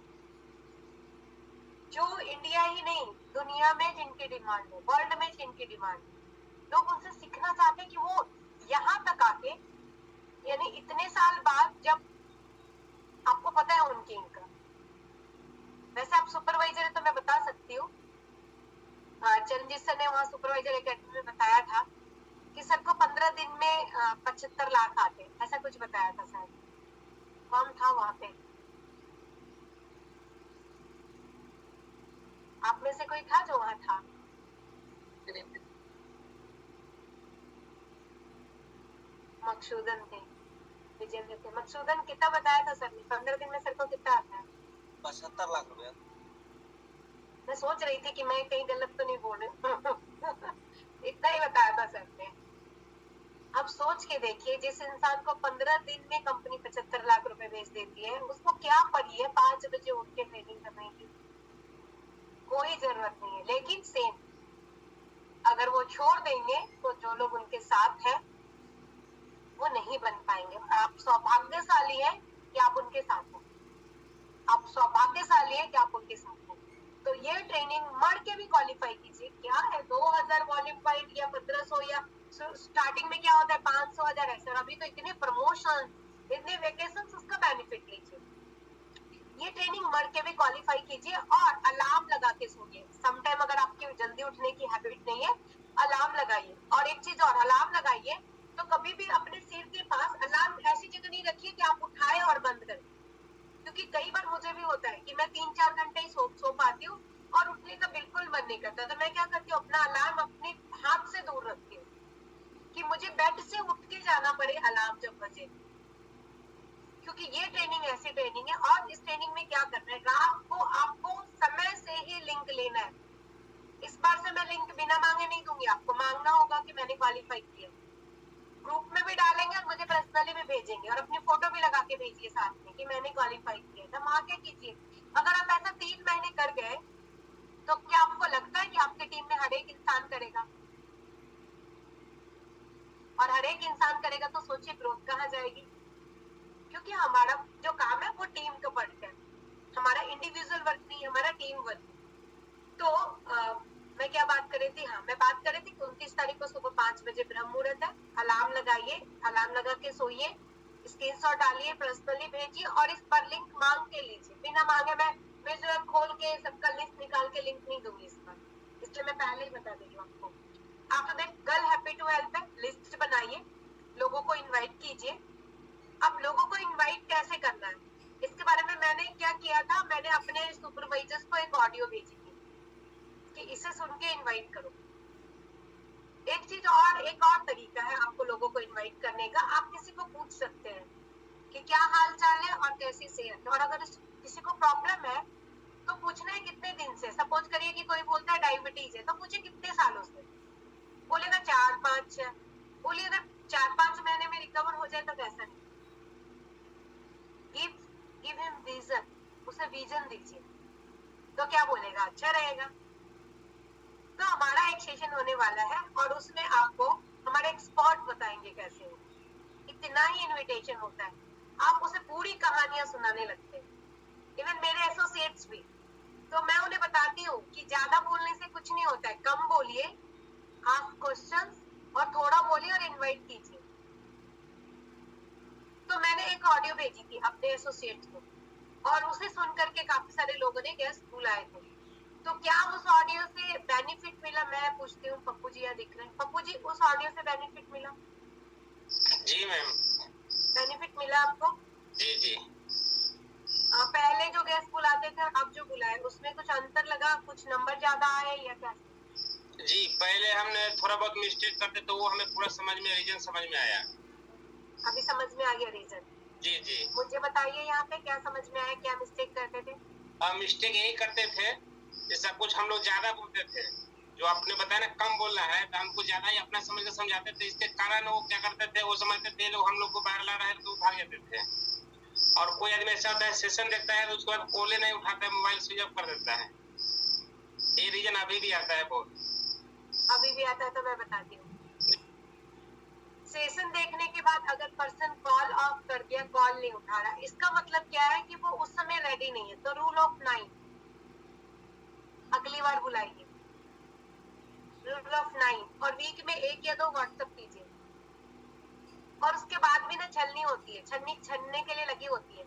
जो इंडिया ही नहीं दुनिया में जिनकी डिमांड है, वर्ल्ड में जिनकी डिमांड है, लोग उनसे सीखना चाहते हैं कि वो यहाँ तक आके, यानी इतने साल बाद, जब आपको पता है उनकी इनका, वैसे आप सुपरवाइजर है तो मैं बता सकती हूँ, चरणजीत सर ने वहाँ सुपरवाइजर एकेडमी में बताया था कि सर को 15 दिन में 75 लाख आते, ऐसा कुछ बताया था सर। कौन था वहाँ पे? आप में से कोई था जो वहाँ था? मकसूदन थे, विजेंद्र थे। मकसूदन कितना बताया था सर ने? 15 दिन में सर को कितना आता है? 75 लाख रुपया। मैं सोच रही थी कि मैं कहीं गलत तो नहीं बोल रही इतना ही बताया था सर ने। अब सोच के देखिए, जिस इंसान को 15 दिन में कंपनी 75 लाख रुपए बेच देती है, उसको क्या पड़ी है 5 बजे उठ के ट्रेनिंग करने की? कोई जरूरत नहीं है। लेकिन सेम अगर वो छोड़ देंगे तो जो लोग उनके साथ हैं वो नहीं बन पाएंगे। आप सौभाग्यशाली हैं कि आप उनके साथ हैं, आप सौभाग्यशाली हैं कि आप उनके साथ हैं। तो ये ट्रेनिंग मर के भी क्वालिफाई कीजिए। क्या है 2000 क्वालिफाइड या 1500, या स्टार्टिंग में क्या होता है 500, 1000 ऐसे, और अभी तो इतने प्रमोशन, इतने वेकेशन, उसका बेनिफिट लीजिए। ये ट्रेनिंग मर के भी क्वालिफाई कीजिए और अलार्म लगा के सोइए। समटाइम अगर आपकी जल्दी उठने की हैबिट नहीं है, अलार्म लगाइए। और एक चीज और, अलार्म लगाइए तो कभी भी अपने सिर के पास अलार्म ऐसी जगह नहीं रखिए कि आप उठाए और बंद करें। क्योंकि कई बार मुझे भी होता है कि मैं 3-4 घंटे ही सो पाती हूँ और उठने का बिल्कुल मन नहीं करता। तो मैं क्या करती हूँ, अपना अलार्म अपने हाथ से दूर रखती हूँ कि मुझे बेड से उठ के जाना पड़े अलार्म जब बजे। क्योंकि ये ट्रेनिंग ऐसी ट्रेनिंग है, और इस ट्रेनिंग में क्या करना है, रात को आपको समय से ही लिंक लेना है। इस बार से मैं लिंक बिना मांगे नहीं दूंगी, आपको मांगना होगा कि मैंने क्वालिफाई किया। ग्रुप में भी डालेंगे और मुझे पर्सनली भी भेजेंगे, और अपनी फोटो भी लगा के भेजिए साथ में कि मैंने क्वालिफाई किया। तब आके कीजिए। अगर आप ऐसा 3 महीने कर गए तो क्या आपको लगता है कि आपकी टीम में हर एक इंसान करेगा? और हर एक इंसान करेगा तो सोचिए ग्रोथ कहाँ जाएगी। क्योंकि हमारा जो काम है वो टीम का वर्क है, हमारा इंडिविजुअल वर्क नहीं, हमारा टीम वर्क। तो मैं क्या बात कर रही थी, हाँ मैं बात कर रही थी कि 29 तारीख को सुबह 5 बजे ब्रह्म मुहूर्त है। अलार्म लगाइए, अलार्म लगा के सोइए, स्क्रीनशॉट डालिए, पर्सनली भेजिए, और इस पर लिंक मांग के लीजिए। बिना मांगे मैं जो है खोल के सबका लिस्ट निकाल के लिंक नहीं दूंगी इस पर, इसलिए मैं पहले ही बता दे रही हूँ आपको। After that girl happy to help है, लिस्ट बनाइए, लोगों को इन्वाइट कीजिए। अब लोगों को इन्वाइट कैसे करना है, इसके बारे में मैंने क्या किया था, मैंने अपने सुपरवाइजर्स को एक ऑडियो भेजी थी कि इसे सुन के इन्वाइट करो। एक चीज और, एक और तरीका है आपको लोगों को इन्वाइट करने का। आप किसी को पूछ सकते हैं कि क्या हाल चाल है और कैसी सेहत है, और अगर किसी को प्रॉब्लम है तो पूछना है कितने दिन से। सपोज करिए कि कोई बोलता है डायबिटीज है, तो पूछे कितने सालों से, बोलेगा 4-5 बोलिए अगर 4-5 महीने में रिकवर हो जाए तो कैसा नहीं। गिव हिम विजन, उसे विजन दीजिए, तो क्या बोलेगा, अच्छा रहेगा। तो हमारा एक सेशन होने वाला है और उसमें आपको हमारे एक्सपर्ट बताएंगे कैसे हो। इतना ही इनविटेशन होता है, आप उसे पूरी कहानियां सुनाने लगते हैं, इवन मेरे एसोसिएट्स भी। तो मैं उन्हें बताती हूँ कि ज्यादा बोलने से कुछ नहीं होता है, कम बोलिए, आस्क क्वेश्चंस, और थोड़ा बोलिए और इनवाइट कीजिए। तो मैंने एक ऑडियो भेजी थी अपने एसोसिएट्स को, और उसे सुन करके काफी सारे लोगों ने गेस्ट बुलाए थे। तो क्या उस ऑडियो से बेनिफिट मिला? मैं पूछती हूँ, पप्पू जी यहाँ दिख रहे हैं, पप्पू जी उस ऑडियो से बेनिफिट मिला? जी मैम। बेनिफिट मिला आपको? जी जी। पहले जो गेस्ट बुलाते थे अब जो बुलाए उसमें कुछ अंतर लगा? कुछ नंबर ज्यादा आए या क्या? जी पहले हमने थोड़ा बहुत मिस्टेक करते तो वो हमें पूरा समझ में, रीजन समझ में आया। अभी समझ में आ गया रीजन? जी जी। मुझे बताइए यहाँ पे क्या समझ में आया, क्या मिस्टेक करते थे? मिस्टेक यही करते थे, जैसा कुछ हम लोग ज्यादा बोलते थे, जो आपने बताया ना कम बोलना है, तो हमको ज्यादा ही अपना समझ के समझाते थे। इसके कारण वो क्या करते थे, वो समझते थे लोग हम लोग को बाहर ला रहे हैं तो भाग जाते थे। और कोई आदमी ऐसा होता है सेशन देखता है तो उसके बाद कॉले नहीं उठाता है, मोबाइल स्विच ऑफ कर देता है। ये रीजन अभी भी आता है बहुत। अभी भी आता है तो मैं बताती हूँ। सेशन देखने के बाद अगर पर्सन कॉल ऑफ कर दिया, कॉल नहीं उठा रहा, इसका मतलब क्या है कि वो उस समय रेडी नहीं है। तो रूल ऑफ 9, अगली बार बुलाइए। रूल ऑफ 9, और वीक में 1 या 2 व्हाट्सएप कीजिए। और उसके बाद भी ना छलनी होती है, छलने के लिए लगी होती है।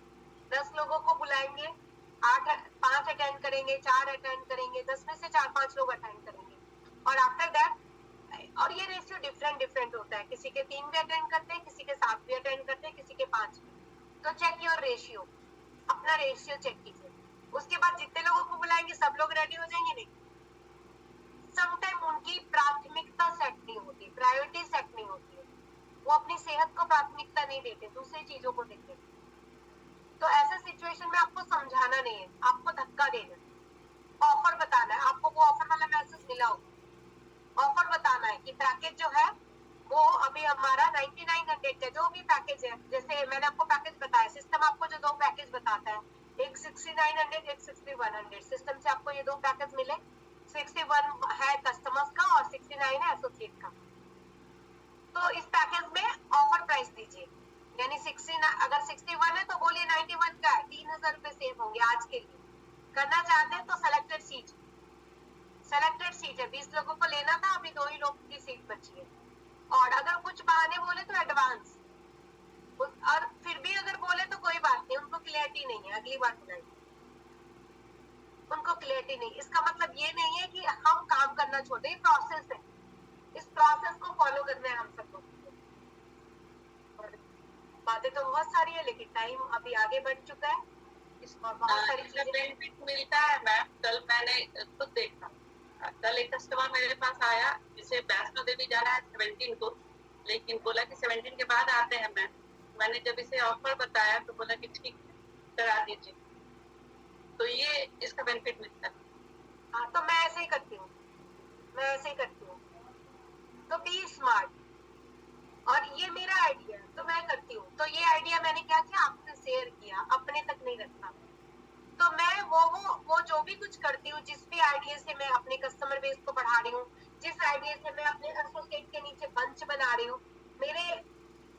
10 लोगों को बुलाएंगे, 5 अटेंड करेंगे, 4 अटेंड करेंगे, 10 में से 4-5 लोग अटेंड करेंगे। और आफ्टर दैट, और ये रेशियो डिफरेंट होता है, किसी के 3 भी अटेंड करते हैं, किसी के 7 भी अटेंड करते हैं, किसी के 5 भी। तो चेक योर रेशियो, अपना रेशियो चेक कीजिए। उसके बाद जितने लोगों को बुलाएंगे सब लोग रेडी हो जाएंगे? नहीं, समटाइम उनकी प्राथमिकता सेट नहीं होती, प्रायोरिटी सेट नहीं होती है। वो अपनी सेहत को प्राथमिकता नहीं देते, दूसरी चीजों को देते। तो ऐसे सिचुएशन में आपको समझाना नहीं है, आपको धक्का देना है, ऑफर बताना है। आपको वो ऑफर वाला मैसेज मिला होगा, ऑफर बताना है कि पैकेज जो है वो अभी हमारा 9900 का जो भी पैकेज है, जैसे मैंने आपको पैकेज बताया, सिस्टम आपको जो 2 पैकेज बताता है, एक 6900, एक 6100, सिस्टम से आपको ये 2 पैकेज मिले। 61 है कस्टमर्स का और 69 है एसोसिएट का। तो इस पैकेज में ऑफर प्राइस दीजिए, यानी 69, अगर 61 है तो बोलिए 91 का है, 3000 रुपए सेव होंगे आज के लिए। करना चाहते हैं तो सेलेक्टेड सीट है, 20 लोगों को लेना था, अभी 2 ही लोग की सीट बची है। और अगर कुछ बहाने बोले तो एडवांस, और फिर भी अगर बोले तो कोई बात नहीं, उनको क्लियरिटी नहीं है, अगली बार बुलाएंगे। उनको क्लियरिटी नहीं, इसका मतलब ये नहीं है कि हम काम करना छोड़ दें, प्रोसेस है, इस प्रोसेस को फॉलो करना है हम सबको। बातें तो बहुत सारी है लेकिन टाइम अभी आगे बढ़ चुका है, इसमें बहुत सारी चीजें बेनिफिट मिलता है मैम। कल मैंने खुद देखा, कल एक कस्टमर मेरे पास आया जिसे वैष्णो देवी जाना है 17 को, लेकिन बोला कि 17 के बाद आते हैं मैम। मैंने जब इसे ऑफर बताया तो बोला कि ठीक करा दीजिए। तो ये इसका बेनिफिट मिलता है। हाँ, तो मैं ऐसे ही करती हूँ, तो बी स्मार्ट। और ये मेरा आइडिया है तो मैं करती हूँ। तो ये आइडिया मैंने क्या किया, आपसे शेयर किया, अपने तक नहीं रखा। तो मैं वो जो भी कुछ करती हूँ, जिस भी आइडिया से मैं अपने कस्टमर बेस को बढ़ा रही हूँ, जिस आइडिया से मैं अपने एसोसिएट के नीचे बंच बना रही हूँ,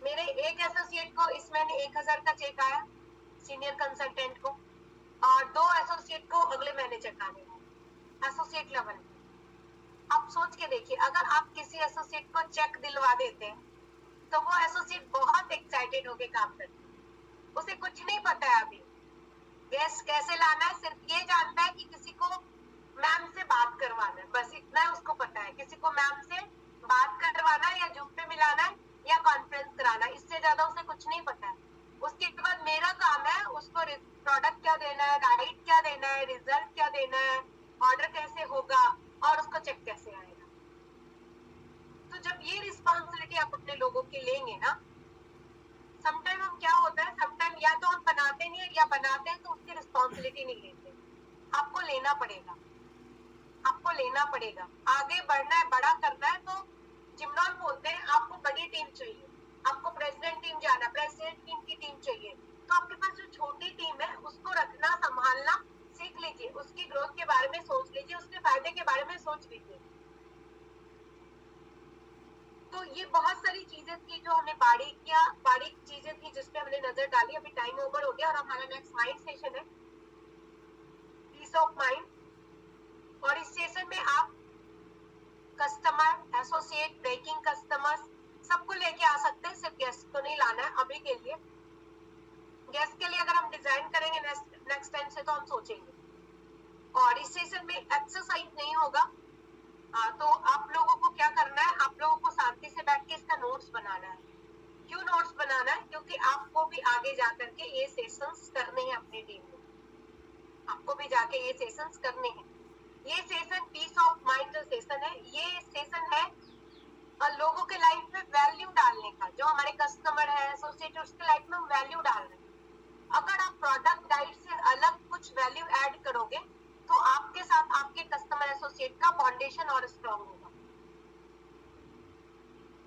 मेरे एक एसोसिएट को इस महीने 1000 का चेक आया, सीनियर कंसल्टेंट को, और 2 एसोसिएट को अगले महीने चेक आने वाला, एसोसिएट लेवल। आप सोच के देखिए, अगर आप किसी एसोसिएट को चेक दिलवा देते हैं तो वो एसोसिएट बहुत एक्साइटेड होके काम करता है। उसे कुछ नहीं पता है अभी गैस कैसे लाना है, सिर्फ ये जानता है कि किसी को मैम से बात करवाना है, बस इतना उसको पता है। किसी को मैम से बात करवाना है या जूम पे मिलाना है या कॉन्फ्रेंस कराना है, इससे ज्यादा उसे कुछ नहीं पता है। उसके बाद मेरा काम है उसको प्रोडक्ट क्या देना है, राइट क्या देना है, रिजल्ट क्या देना है, ऑर्डर कैसे होगा और उसको चेक कैसे आएगा। तो जब ये रिस्पॉन्सिबिलिटी आप अपने लोगों की लेंगे ना, समटाइम हम क्या होता है, समटाइम या तो हम बनाते नहीं है या बनाते हैं तो उसकी रिस्पॉन्सिबिलिटी नहीं लेते। आपको लेना पड़ेगा, आगे बढ़ना है, बड़ा करना है। तो जिमनॉन बोलते हैं आपको बड़ी टीम चाहिए, आपको प्रेसिडेंट टीम जाना, प्रेसिडेंट टीम की टीम चाहिए। तो आपके पास जो छोटी टीम है उसको रखना, संभालना सीख लीजिए, उसकी ग्रोथ के बारे में सोच लीजिए, उसके फायदे के बारे में सोच लीजिए। तो ये बहुत सारी चीजें थी जो हमने बारीक चीजें थी जिसपे हमने नजर डाली। अभी टाइम ओवर हो गया और हमारा नेक्स्ट माइंड सेशन है पीस ऑफ माइंड। और इस सेशन में आप कस्टमर, एसोसिएट, ब्रेकिंग कस्टमर्स सबको लेके आ सकते हैं, सिर्फ गेस्ट को नहीं लाना है अभी के लिए। गेस्ट के लिए अगर हम डिजाइन करेंगे नेक्स्ट सेशन में एक्सरसाइज नहीं होगा। तो आप लोगों को क्या करना है, आप लोगों को शांति से बैठ के इसका नोट्स बनाना है। क्यों नोट्स बनाना है? क्योंकि आपको भी आगे जाकर के ये सेशंस करने हैं अपनी टीम में, आपको भी जाके ये सेशंस करने हैं। ये सेशन पीस ऑफ माइंड का सेशन है, ये सेशन है लोगों के लाइफ में वैल्यू डालने का। जो हमारे कस्टमर है, एसोसिएट, उसके लाइफ में वैल्यू डाल रहे हैं। अगर आप प्रोडक्ट गाइड से अलग कुछ वैल्यू ऐड करोगे तो आपके साथ आपके कस्टमर एसोसिएट का फाउंडेशन और स्ट्रॉन्ग होगा।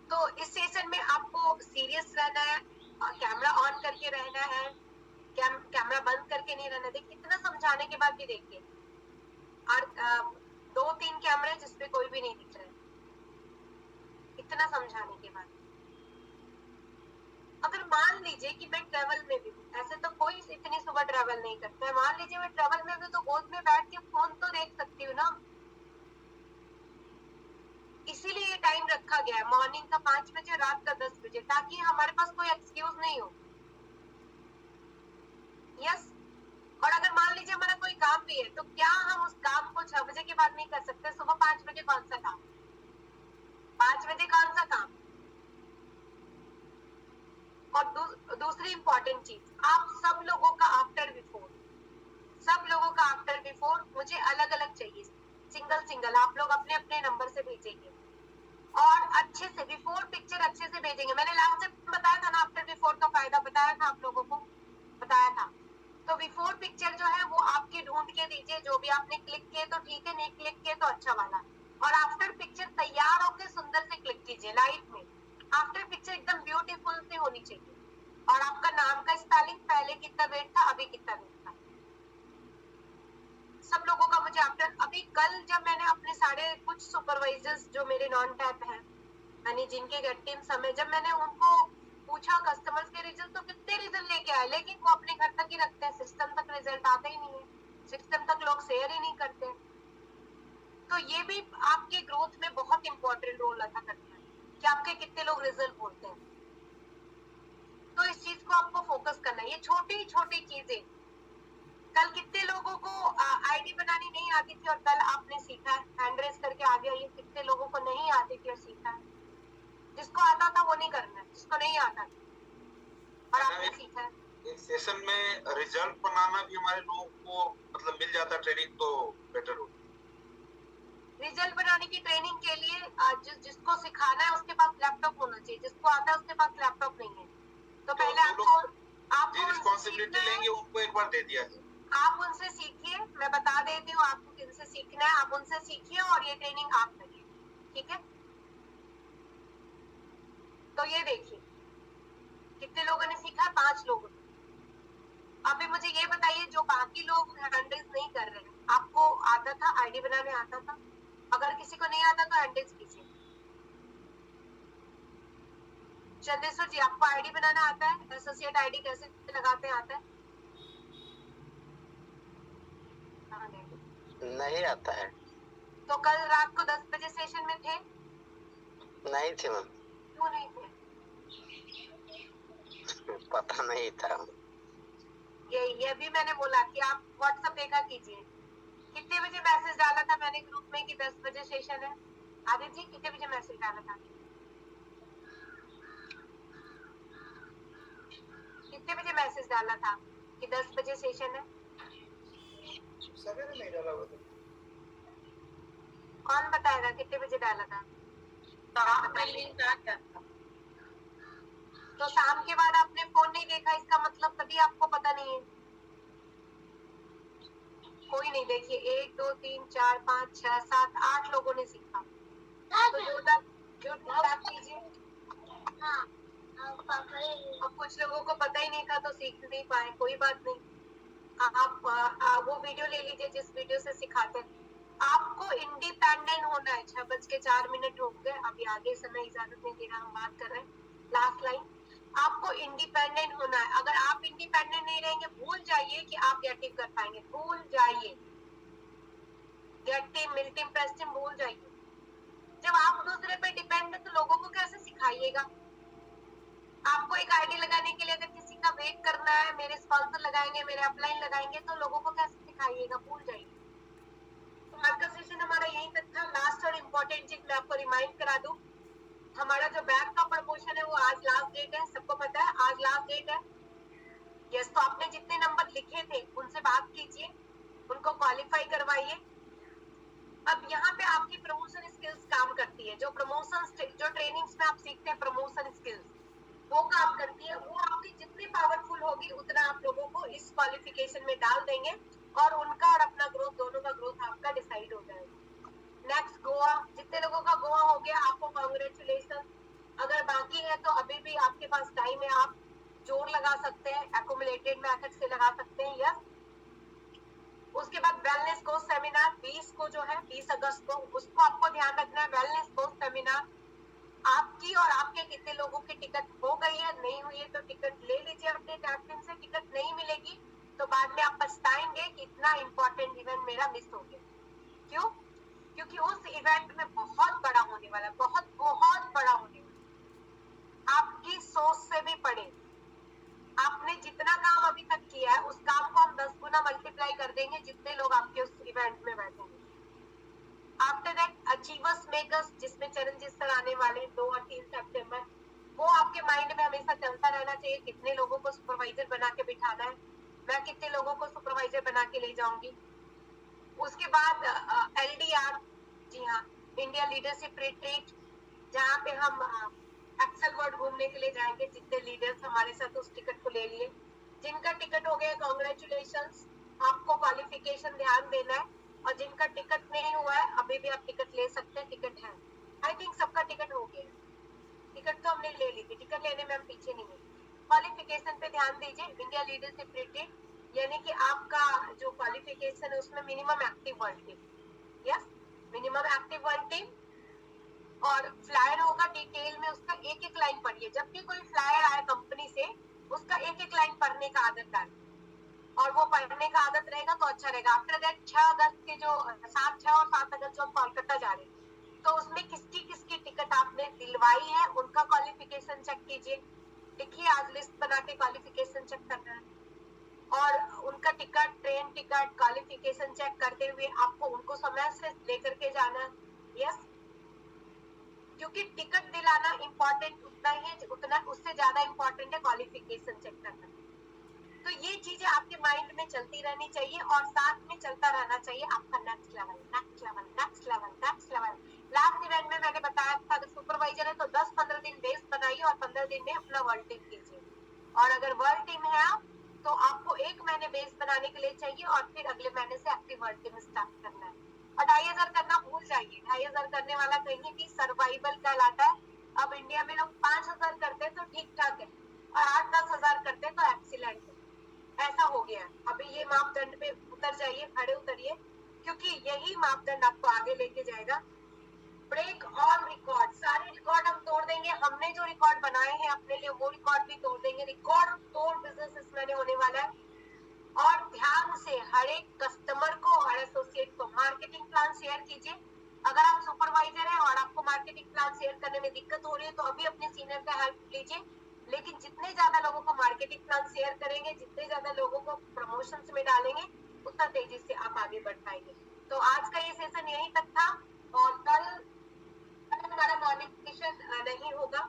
तो इस सेशन में आपको सीरियस रहना है, कैमरा ऑन करके रहना है, कैमरा बंद करके नहीं रहना। देखिए इतना समझाने के बाद भी देखिए और 2-3 कैमरे जिसपे कोई भी नहीं दिख रहे, इतना समझाने के बाद। अगर मान लीजिए कि मैं ट्रेवल में भी हूँ, ऐसे तो कोई इतनी सुबह ट्रेवल नहीं करता है, मान लीजिए मैं ट्रेवल में भी तो गोद में बैठ के फोन तो देख सकती हूँ ना। इसीलिए ये टाइम रखा गया है मॉर्निंग का 5 बजे, रात का 10 बजे, ताकि हमारे पास कोई एक्सक्यूज नहीं हो। यस। और अगर मान लीजिए हमारा कोई काम भी है तो क्या हम उस काम को 6 बजे के बाद नहीं कर सकते? सुबह 5 बजे कौन सा काम? 5 बजे कौन सा काम? और दूसरी इंपॉर्टेंट चीज, आप सब लोगों का आफ्टर बिफोर, सब लोगों का आफ्टर बिफोर मुझे अलग अलग चाहिए, सिंगल आप लोग अपने अपने नंबर से भेजेंगे और अच्छे से बिफोर पिक्चर अच्छे से भेजेंगे। मैंने लास्ट टाइम बताया था ना आफ्टर बिफोर का फायदा, बताया था आप लोगों को, बताया था। तो बिफोर पिक्चर जो है वो आपके ढूंढ के दीजिए, जो भी आपने क्लिक किए तो ठीक है, नहीं क्लिक किए तो अच्छा वाला। और आफ्टर पिक्चर तैयार होकर सुंदर से क्लिक कीजिए लाइव में। आफ्टर पिक्चर एकदम ब्यूटीफुल से होनी चाहिए। और आपका नाम का स्पेलिंग, पहले कितना वेट था, अभी कितना वेट था, सब लोगों का मुझे आफ्टर। अभी कल जब मैंने अपने सारे कुछ सुपरवाइजर्स जो मेरे नॉन टैप हैं, यानी जिनके गेट टीम समय, जब मैंने उनको पूछा कस्टमर्स के रिजल्ट, तो कितने रिजल्ट लेके आए, लेकिन वो अपने घर तक ही रखते हैं, सिस्टम तक रिजल्ट आते ही नहीं है, सिस्टम तक लोग शेयर ही नहीं करते। तो ये भी आपके ग्रोथ में बहुत इंपॉर्टेंट रोल अदा करता है कि आपके कितने लोग रिजल्ट बोलते हैं। तो इस चीज को आपको फोकस करना है, ये छोटी छोटी चीजें। कल कितने लोगों को आईडी बनानी नहीं आती थी और कल आपने सीखा है, हैंड रेस करके आगे आइए। कितने लोगों को नहीं आती थी और सीखा है? जिसको आता था वो नहीं करना है, जिसको नहीं आता था और आपने सीखा है। इस सेशन में रिजल्ट बनाना भी हमारे लोगों को मतलब मिल जाता ट्रेनिंग, तो बेटर हो। रिजल्ट बनाने की ट्रेनिंग के लिए जिसको सिखाना है उसके पास लैपटॉप होना चाहिए, जिसको आता है उसके पास लैपटॉप नहीं है। तो पहले आपको रिस्पॉन्सिबिलिटी लेंगे उनको एक बार दे दिया जाए। आप उनसे सीखिए, मैं बता देती हूँ आपको किनसे सीखना है, आप उनसे सीखिए और ये ट्रेनिंग आप करिए, ठीक है? तो ये देखिए कितने लोगों ने सीखा, 5 लोगों ने। अभी मुझे ये बताइए जो बाकी लोग हैंडल्स नहीं कर रहे हैं, आपको आता था आईडी बनाने, आता था? अगर किसी को नहीं आता तो हैंडल्स कीजिए। चंदेश्वर जी, आपको आईडी बनाना आता है? एसोसिएट आईडी कैसे लगाते हैं, आता है? नहीं आता है। तो कल रात को 10 बजे सेशन में थे? नहीं थे मैम। क्यों नहीं थे? पता नहीं था। ये भी मैंने बोला कि आप व्हाट्सएप देखा कीजिए। कितने बजे मैसेज डाला था मैंने ग्रुप में कि 10 बजे सेशन है? आदित्य जी कितने बजे मैसेज डाला था? कितने बजे मैसेज डाला था कि 10 बजे सेशन है? सवेरे नहीं डाला हुआ था। कौन बताएगा कितने बजे डाला था? तो शाम के बाद आपने फोन नहीं देखा, इसका मतलब तभी आपको पता नहीं है। कोई नहीं, देखिए 1 2 3 4 5 6 7 8 लोगों ने सीखा। तो जो कीजिए। अब कुछ लोगों को पता ही नहीं था तो सीख नहीं पाए, कोई बात नहीं। आप वो वीडियो ले लीजिए जिस वीडियो से सिखाते हैं। आपको इंडिपेंडेंट होना है। 6:04 हो गए, अभी आगे समय इजाजत नहीं दे रहा, हम बात कर रहे हैं लास्ट लाइन। आपको इंडिपेंडेंट होना है। अगर आप इंडिपेंडेंट नहीं रहेंगे, भूल जाइए कि आप गेट टीम कर पाएंगे, भूल जाइए। गेट टीम, मिल टीम, प्रेस टीम भूल जाइए। जब आप दूसरे पे डिपेंड है तो लोगों को कैसे सिखाइएगा? आपको एक आईडी लगाने के लिए अगर किसी का वेट करना है, मेरे स्पॉन्सर लगाएंगे, मेरे अपलाइन लगाएंगे, तो लोगों को कैसे सिखाइएगा? भूल जाइए। इम्पोर्टेंट चीज मैं आपको रिमाइंड करा दूं, हमारा जो बैक का प्रमोशन है वो आज लास्ट डेट है, सबको पता है आज लास्ट डेट है। यस, तो आपने जितने नंबर लिखे थे उनसे बात कीजिए, उनको क्वालिफाई करवाइए। अब यहाँ पे आपकी प्रमोशन स्किल्स काम करती है, जो प्रमोशन जो ट्रेनिंग्स में आप सीखते हैं प्रमोशन स्किल्स वो काम करती है। वो आपकी जितनी पावरफुल होगी उतना आप लोगों को इस क्वालिफिकेशन में डाल देंगे और उनका और अपना ग्रोथ, दोनों का ग्रोथ आपका डिसाइड हो जाएगा। नेक्स्ट गोवा, जितने लोगों का गोवा हो गया आपको कांग्रेचुलेशन। अगर बाकी है तो अभी भी आपके पास टाइम है, आप जोर लगा सकते हैं, एक्युमुलेटेड मेथड से लगा सकते हैं। यस, उसके बाद वेलनेस कोर्स सेमिनार 20 को जो है 20 अगस्त को, उसको आपको ध्यान रखना है। वेलनेस कोर्स सेमिनार आपकी और आपके कितने लोगों की टिकट हो गई है, नहीं हुई है तो टिकट ले लीजिए अपने कैप्टन से। टिकट नहीं मिलेगी तो बाद में आप पछताएंगे कि इतना इंपॉर्टेंट इवेंट मेरा मिस हो गया। क्यों? क्योंकि उस इवेंट में बहुत बड़ा होने वाला है, बहुत बहुत बड़ा होने वाला है, आपकी सोच से भी पड़े। आपने जितना काम अभी तक किया है उस काम को हम 10 गुना मल्टीप्लाई कर देंगे जितने लोग आपके उस इवेंट में बैठेंगे। आफ्टर दैट अचीवर्स मेकर्स, जिसमें चरणजीत सर आने वाले 2 और 3 सितंबर, वो आपके माइंड में हमेशा चलता रहना चाहिए। कितने लोगों को सुपरवाइजर बना के बिठाना है, मैं कितने लोगों को सुपरवाइजर बना के ले जाऊंगी। उसके बाद LDR, जी हाँ, इंडिया लीडरशिप रिट्रीट, जहाँ पे हम एक्सेल वर्ल्ड घूमने के लिए जाएंगे। जितने लीडर्स हमारे साथ उस टिकट को ले लिए, जिनका टिकट हो गया कांग्रेचुलेशंस, आपको क्वालिफिकेशन ध्यान देना है। और जिनका टिकट नहीं हुआ है अभी भी आप टिकट ले सकते हैं, टिकट है। आई थिंक सबका टिकट हो गया, टिकट तो हमने ले ली थी, टिकट लेने में हम पीछे नहीं है। क्वालिफिकेशन पे ध्यान दीजिए। इंडिया लीडरशिप रिट्रीट यानी कि आपका जो क्वालिफिकेशन है उसमें minimum active world team, yes, minimum active world team. और फ्लायर होगा डिटेल में, उसका एक एक लाइन पढ़िए। जब भी कोई फ्लायर आए कंपनी से उसका एक एक लाइन पढ़ने का आदत डालिए, और वो पढ़ने का आदत रहेगा तो अच्छा रहेगा। आफ्टर दैट 6 अगस्त के जो 7, 6 और 7 अगस्त जो हम कोलकाता जा रहे हैं, तो उसमें किसकी किसकी टिकट आपने दिलवाई है उनका क्वालिफिकेशन चेक कीजिए। देखिए आज लिस्ट बना के क्वालिफिकेशन चेक करना है, और उनका ticket, train ticket, qualification check करते हुए आपको उनको समय से लेकर के जाना है। यस, क्योंकि टिकट दिलाना इम्पोर्टेंट उतना ही है, उतना उससे ज्यादा इम्पोर्टेंट है क्वालिफिकेशन चेक करना। तो ये चीजें आपके माइंड में चलती रहनी चाहिए, और साथ में चलता रहना चाहिए आपका next level, next level, next level, next level. Last event में मैंने बताया था अगर सुपरवाइजर है तो 10-15 दिन बेस बनाइए और 15 दिन में अपना वर्ल्ड टीम कीजिए। और अगर वर्ल्ड टीम है आप तो आपको 1 महीने बेस बनाने के लिए चाहिए, और फिर अगले महीने से एक्टिव वर्ल्ड टीम स्टार्ट करना है। और 2500 करना भूल जाइए, 2500 करने वाला कहीं भी सर्वाइवल कहलाता है। अब इंडिया में लोग 5000 करते हैं तो ठीक ठाक है, और 8-10 हजार करते हैं तो एक्सीलेंट है। ऐसा हो गया। अभी ये मापदंड पे उतर जाइए, खड़े उतरिए, क्योंकि यही मापदंड आपको आगे लेके जाएगा। ब्रेक ऑल रिकॉर्ड, सारे रिकॉर्ड हम तोड़ देंगे। हमने जो रिकॉर्ड बनाए हैं अपने लिए वो रिकॉर्ड भी तोड़ देंगे। रिकॉर्ड तोड़ बिजनेस इसमें होने वाला है। और ध्यान से हर एक कस्टमर को और एसोसिएट को मार्केटिंग प्लान शेयर कीजिए। अगर आप सुपरवाइजर हैं और आपको मार्केटिंग प्लान शेयर करने में दिक्कत हो रही है तो अभी अपने सीनियर का हेल्प लीजिए। लेकिन जितने ज्यादा लोगों को मार्केटिंग प्लान शेयर करेंगे, जितने ज्यादा लोगों को प्रमोशंस में डालेंगे, उतना तेजी से आप आगे बढ़ पाएंगे। तो आज का ये सेशन यहीं तक था, और कल हमारा मॉर्निंग सेशन नहीं होगा।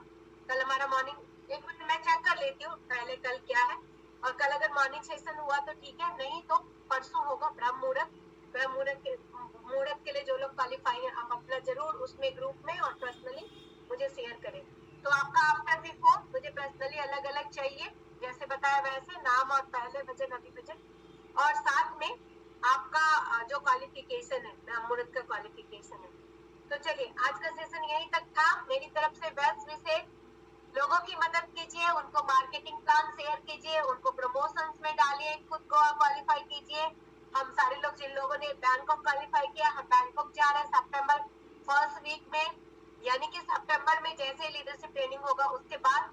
कल हमारा मॉर्निंग, एक मिनट मैं चेक कर लेती हूँ पहले कल क्या है, और कल अगर मॉर्निंग सेशन हुआ तो ठीक है, नहीं तो परसों होगा ब्रह्म मुहूर्त। ब्रह्म मुहूर्त के लिए जो लोग क्वालिफाई है आप अपना जरूर उसमें ग्रुप में और पर्सनली मुझे शेयर करें। तो आपका आफ्टर बिफोर मुझे पर्सनली अलग अलग चाहिए, जैसे बताया वैसे, नाम और पहले वजन अभी वजन, और साथ में आपका जो क्वालिफिकेशन है, ब्रह्म मुहूर्त का क्वालिफिकेशन है। तो चलिए आज का सेशन यहीं तक था। मेरी तरफ से बेस्ट विशेष, लोगों की मदद कीजिए, उनको मार्केटिंग प्लान शेयर कीजिए, उनको प्रमोशंस में डालिए, खुद को क्वालिफाई कीजिए। हम सारे लोग जिन लोगों ने बैंकॉक क्वालिफाई किया, हम बैंकॉक जा रहे हैं सितंबर फर्स्ट वीक में, यानी कि सितंबर में जैसे लीडरशिप ट्रेनिंग होगा उसके बाद।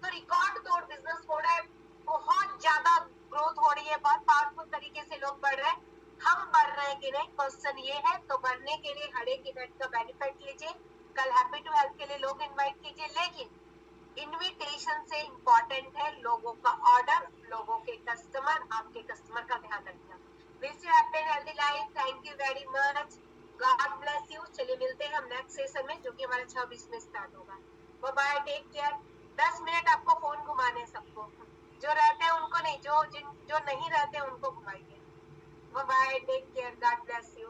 तो रिकॉर्ड तोड़ बिजनेस हो रहा है, बहुत ज्यादा ग्रोथ हो रही है, बहुत पावरफुल तरीके से लोग बढ़ रहे हैं। हम बढ़ रहे हैं कि नहीं, क्वेश्चन ये है। तो बढ़ने के लिए हर एक इवेंट का बेनिफिट लीजिए। कल हैप्पी टू हेल्प के लिए लोग इनवाइट कीजिए, लेकिन इनविटेशन से इम्पोर्टेंट है लोगों का ऑर्डर, लोगों के कस्टमर, आपके कस्टमर का ध्यान रखना। Wish you happy and healthy life. Thank you very much. God bless you. चलिए मिलते हैं हम नेक्स्ट सेशन में, जो कि हमारा 6:20 में स्टार्ट होगा। Bye, take care. 10 मिनट आपको फोन घुमाने हैं सबको, जो रहते हैं उनको नहीं, जो नहीं रहते हैं उनको घुमाइए। Bye, take care, God bless you.